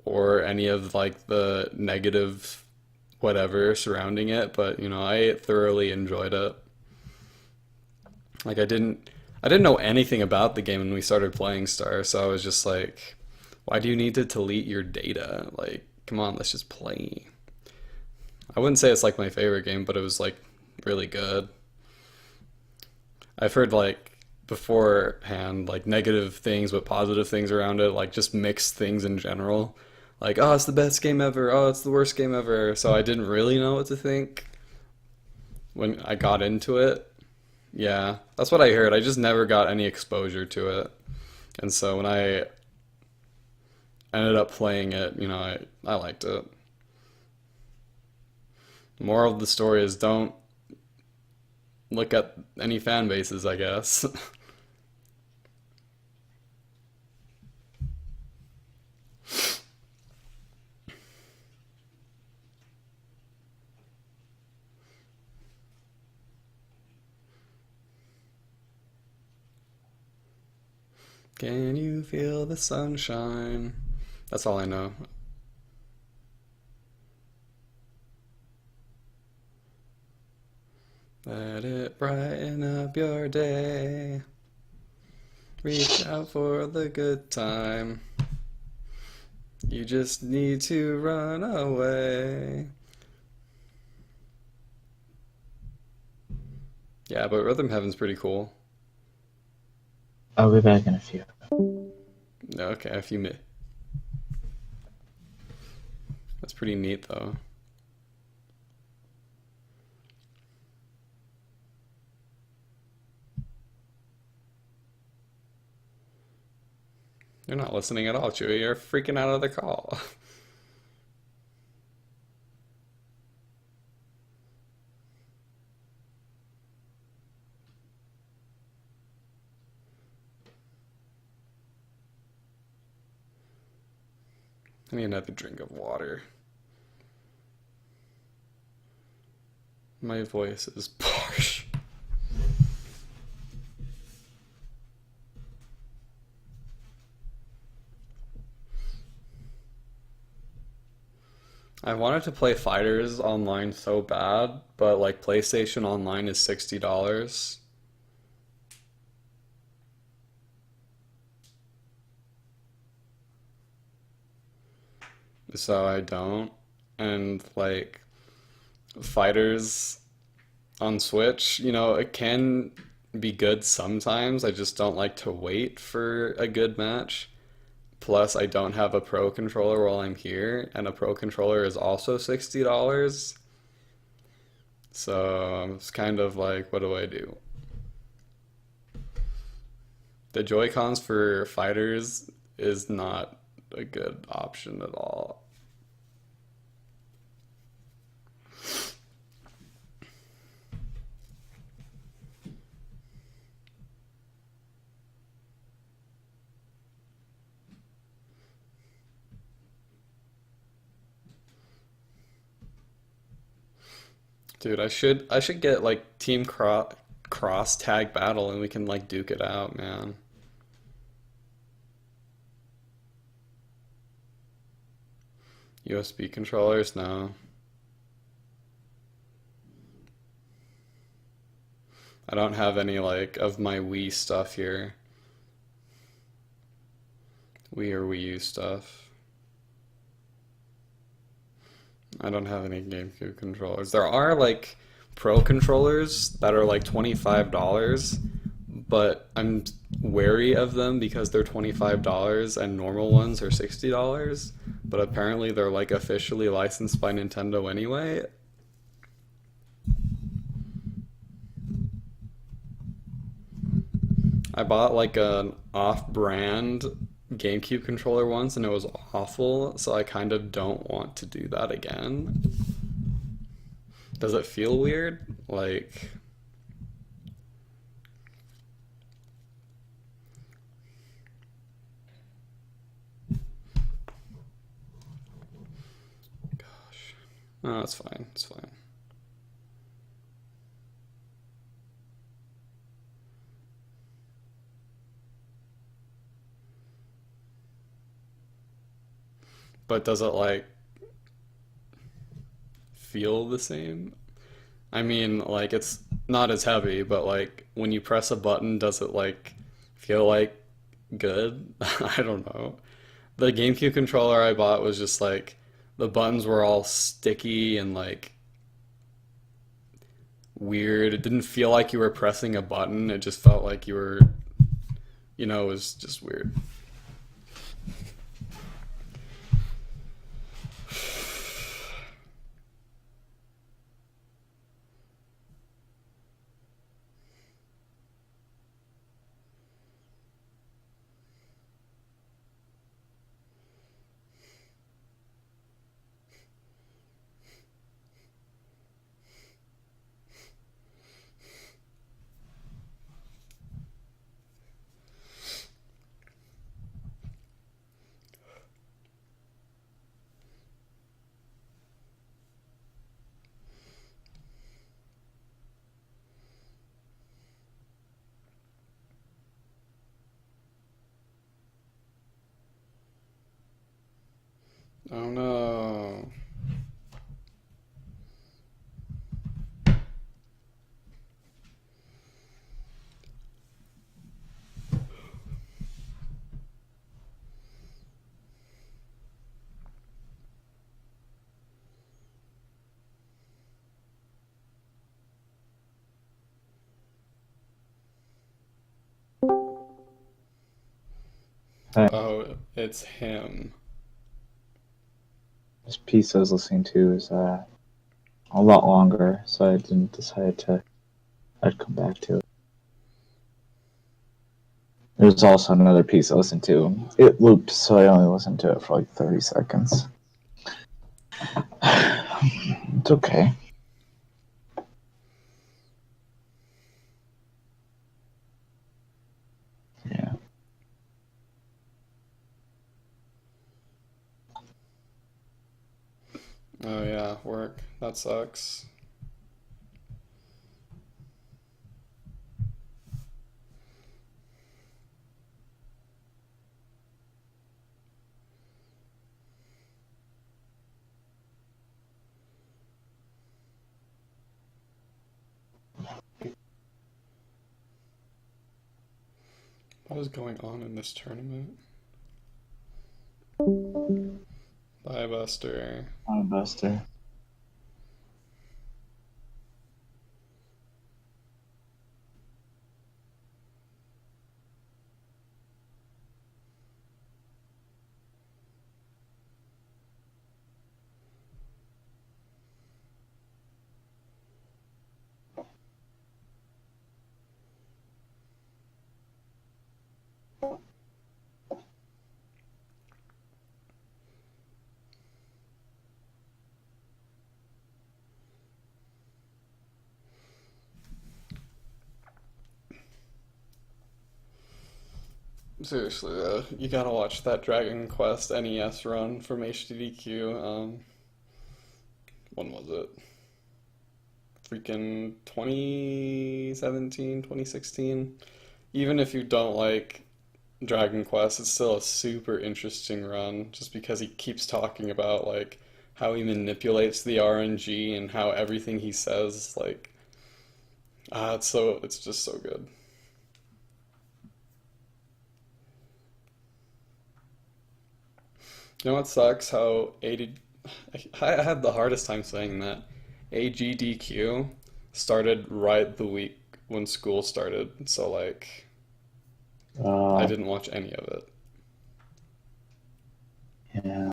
B: or any of like the negative whatever surrounding it, but you know, I thoroughly enjoyed it. Like I didn't know anything about the game when we started playing Star, so I was just like, why do you need to delete your data? Like, come on, let's just play. I wouldn't say it's like my favorite game, but it was like really good. I've heard like beforehand like negative things but positive things around it, like just mixed things in general. Like, oh, it's the best game ever, oh, it's the worst game ever. So I didn't really know what to think when I got into it. Yeah, that's what I heard. I just never got any exposure to it. And so when I ended up playing it, you know, I liked it. The moral of the story is don't look at any fan bases, I guess. Can you feel the sunshine? That's all I know. Let it brighten up your day. Reach out for the good time. You just need to run away. Yeah, but Rhythm Heaven's pretty cool.
A: I'll be back in a few.
B: Okay, a few minutes. That's pretty neat, though. You're not listening at all, Chewie. You're freaking out of the call. I need another drink of water. My voice is harsh. I wanted to play Fighters online so bad, but like PlayStation Online is $60. So I don't. And like Fighters on Switch, you know, it can be good sometimes. I just don't like to wait for a good match. Plus, I don't have a Pro controller while I'm here, and a Pro controller is also $60. So it's kind of like, what do I do? The Joy-Cons for Fighters is not a good option at all. Dude, I should get like cross tag battle and we can like duke it out, man. USB controllers, no. I don't have any like of my Wii stuff here. Wii or Wii U stuff. I don't have any GameCube controllers. There are like Pro controllers that are like $25, but I'm wary of them because they're $25 and normal ones are $60. But apparently they're like officially licensed by Nintendo anyway. I bought like an off-brand GameCube controller once and it was awful, so I kind of don't want to do that again. Does it feel weird? Like, gosh. No, it's fine. It's fine. But does it like feel the same? I mean, like it's not as heavy, but like when you press a button, does it like feel like good? I don't know. The GameCube controller I bought was just like the buttons were all sticky and like weird. It didn't feel like you were pressing a button. It just felt like you were, you know, it was just weird. Oh no.
A: Hey,
B: Oh, it's him.
A: this piece I was listening to is a lot longer, so I didn't decide to. I'd come back to it. There's also another piece I listened to. It looped, so I only listened to it for like 30 seconds. It's okay. Yeah.
B: Oh yeah, work. That sucks. What is going on in this tournament? Bye, Buster.
A: Hi, Buster.
B: Seriously though, you gotta watch that Dragon Quest NES run from HDDQ. When was it? Freaking 2017, 2016. Even if you don't like Dragon Quest, it's still a super interesting run just because he keeps talking about like how he manipulates the RNG and how everything he says like it's just so good. You know what sucks? How I had the hardest time saying that. AGDQ started right the week when school started, so like I
A: Uh,
B: didn't watch any of it.
A: yeah.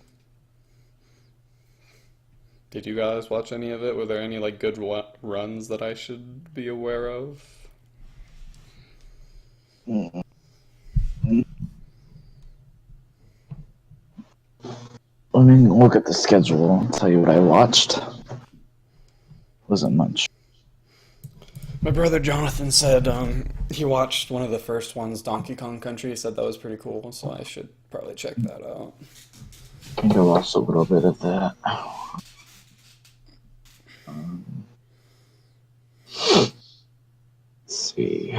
B: Did you guys watch any of it? Were there any like good runs that I should be aware of?
A: Mm. Let me look at the schedule and tell you what I watched. Wasn't much.
B: My brother Jonathan said he watched one of the first ones, Donkey Kong Country. He said that was pretty cool, so I should probably check that out.
A: I think I watched a little bit of that. Let's see.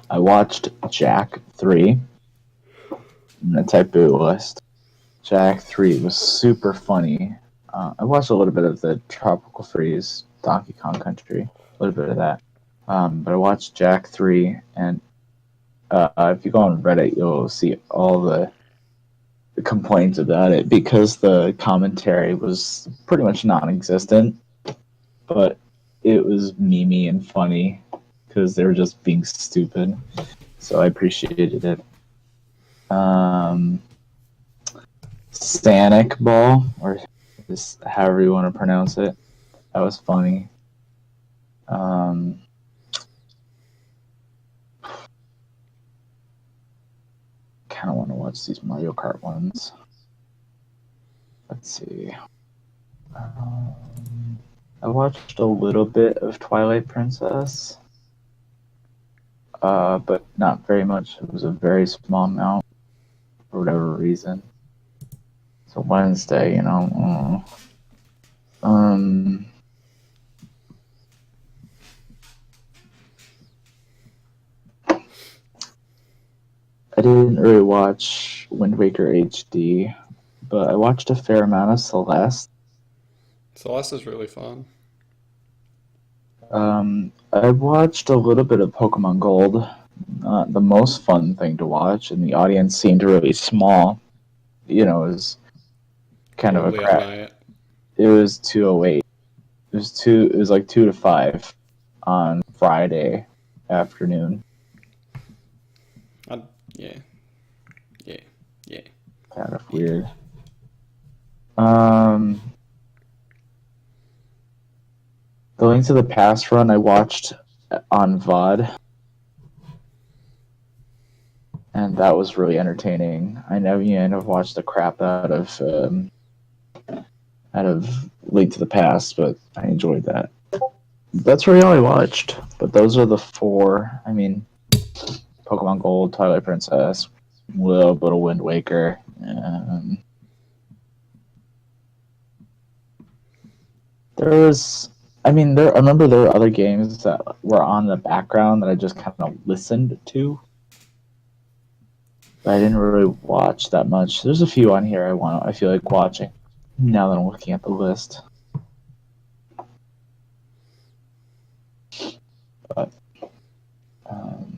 A: I watched Jack 3. I'm gonna type boot list. Jack 3 was super funny. I watched a little bit of the Tropical Freeze, Donkey Kong Country, a little bit of that. But I watched Jack 3, and if you go on Reddit, you'll see all the complaints about it because the commentary was pretty much non-existent, but it was memey and funny because they were just being stupid. So I appreciated it. Sanic Ball, or just however you want to pronounce it, that was funny. Kind of want to watch these Mario Kart ones. Let's see. I watched a little bit of Twilight Princess, but not very much. It was a very small amount for whatever reason. So Wednesday, I didn't really watch Wind Waker HD, but I watched a fair amount of Celeste.
B: Celeste is really fun.
A: I watched a little bit of Pokemon Gold. Not the most fun thing to watch, and the audience seemed really small. It was kind of a
B: Probably at
A: crap.
B: night.
A: It was 2:08. It was like 2 to 5 on Friday afternoon.
B: Yeah.
A: Kind of weird. The Link to the Past run I watched on VOD, and that was really entertaining. I never watched the crap out of Link to the Past, but I enjoyed that. That's really all I watched. But those are the four. I mean, Pokemon Gold, Twilight Princess, a little bit of Wind Waker. There was, I mean, I remember there were other games that were on the background that I just kind of listened to, but I didn't really watch that much. There's a few on here I feel like watching now that I'm looking at the list. But um,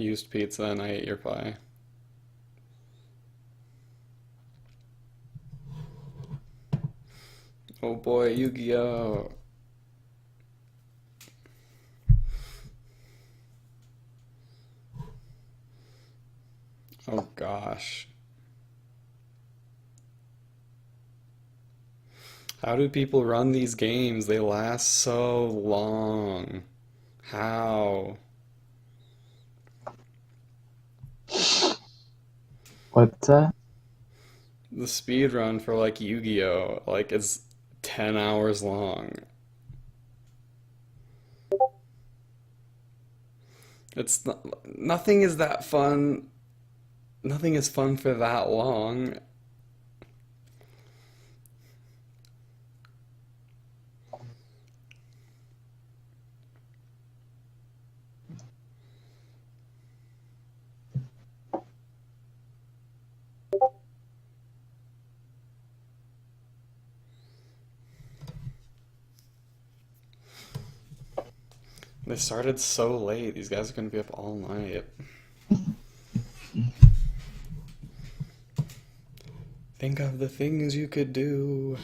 B: Used pizza and I ate your pie. Oh boy, Yu-Gi-Oh! Oh gosh. How do people run these games? They last so long. How?
A: what's that?
B: The speed run for like Yu-Gi-Oh! Like it's 10 hours long. It's not, nothing is that fun. Nothing is fun for that long. They started so late. These guys are gonna be up all night. Think of the things you could do.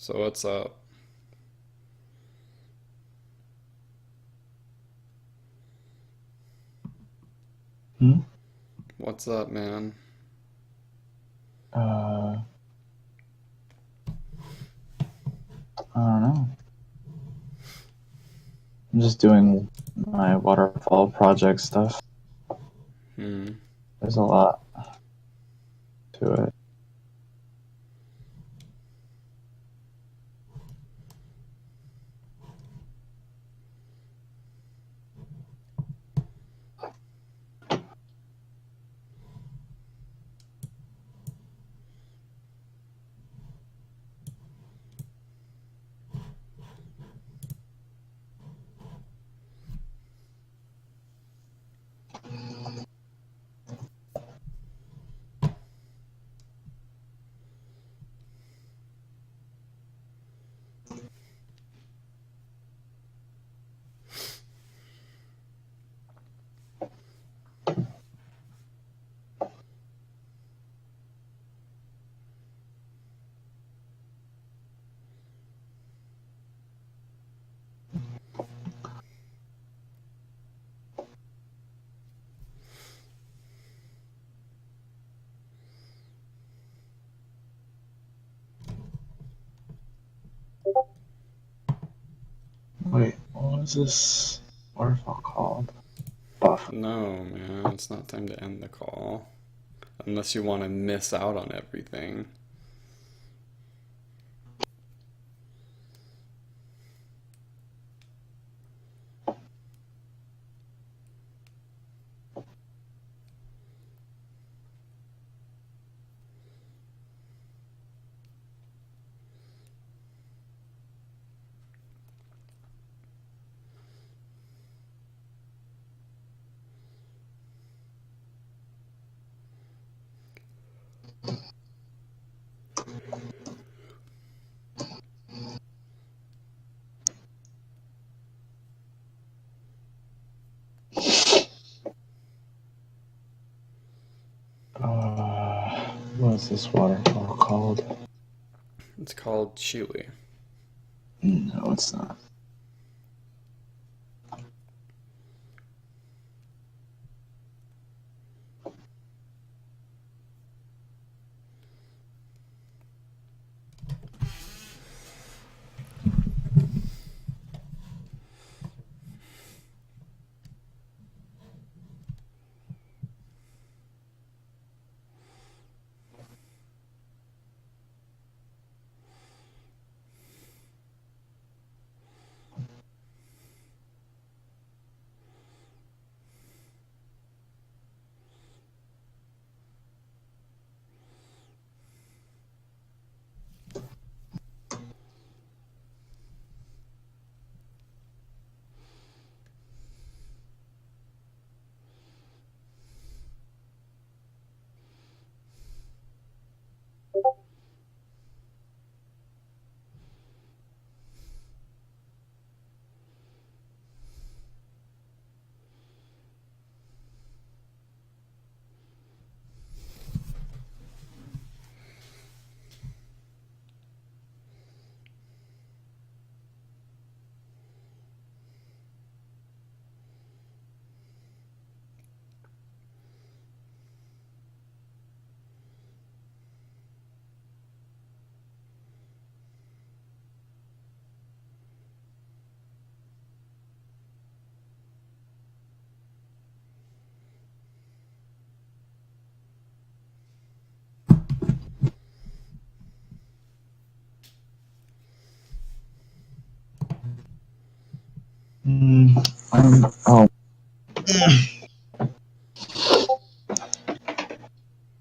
B: So what's up?
A: Hmm?
B: What's up, man?
A: I don't know. I'm just doing my waterfall project stuff.
B: Hmm.
A: There's a lot to it. What's this waterfall called? Buff.
B: No, man, it's not time to end the call. Unless you want to miss out on everything.
A: What's this waterfall called?
B: It's called Chewy.
A: No, it's not. Oh.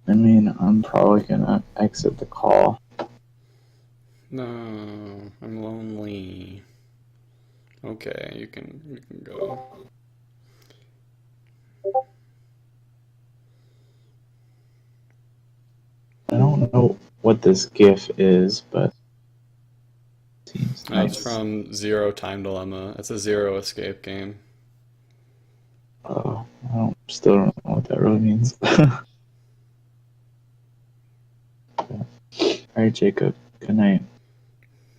A: I mean, I'm probably gonna exit the call.
B: No, I'm lonely. Okay, you can go.
A: I don't know what this GIF is, but it seems
B: It's
A: nice.
B: from Zero Time Dilemma. It's a zero escape game.
A: Still don't know what that really means. Alright, Jacob. Good night.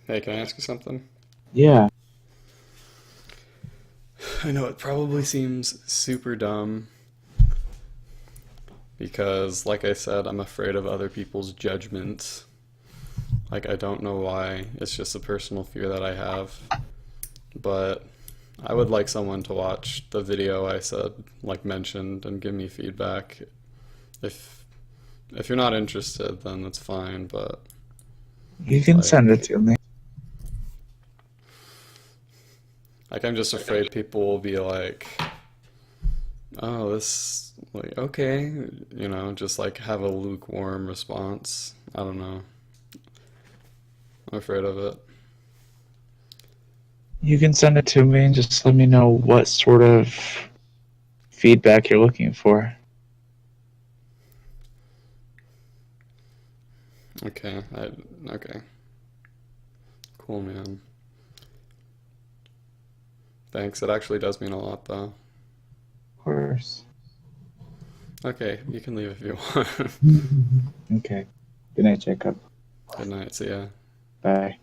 B: Hey, can I ask you something?
A: Yeah.
B: I know it probably seems super dumb because, like I said, I'm afraid of other people's judgments. Like, I don't know why. It's just a personal fear that I have. But I would like someone to watch the video I said, like mentioned, and give me feedback. If you're not interested, then that's fine, but
A: You can send it to me.
B: like I'm just afraid people will be like, oh, this, like, okay, you know, just like have a lukewarm response. I don't know. I'm afraid of it.
A: You can send it to me and just let me know what sort of feedback you're looking for.
B: Okay, okay. Cool, man. Thanks, it actually does mean a lot, though.
A: Of course.
B: Okay, you can leave if you want.
A: Okay. Good night, Jacob.
B: Good night, see ya.
A: Bye.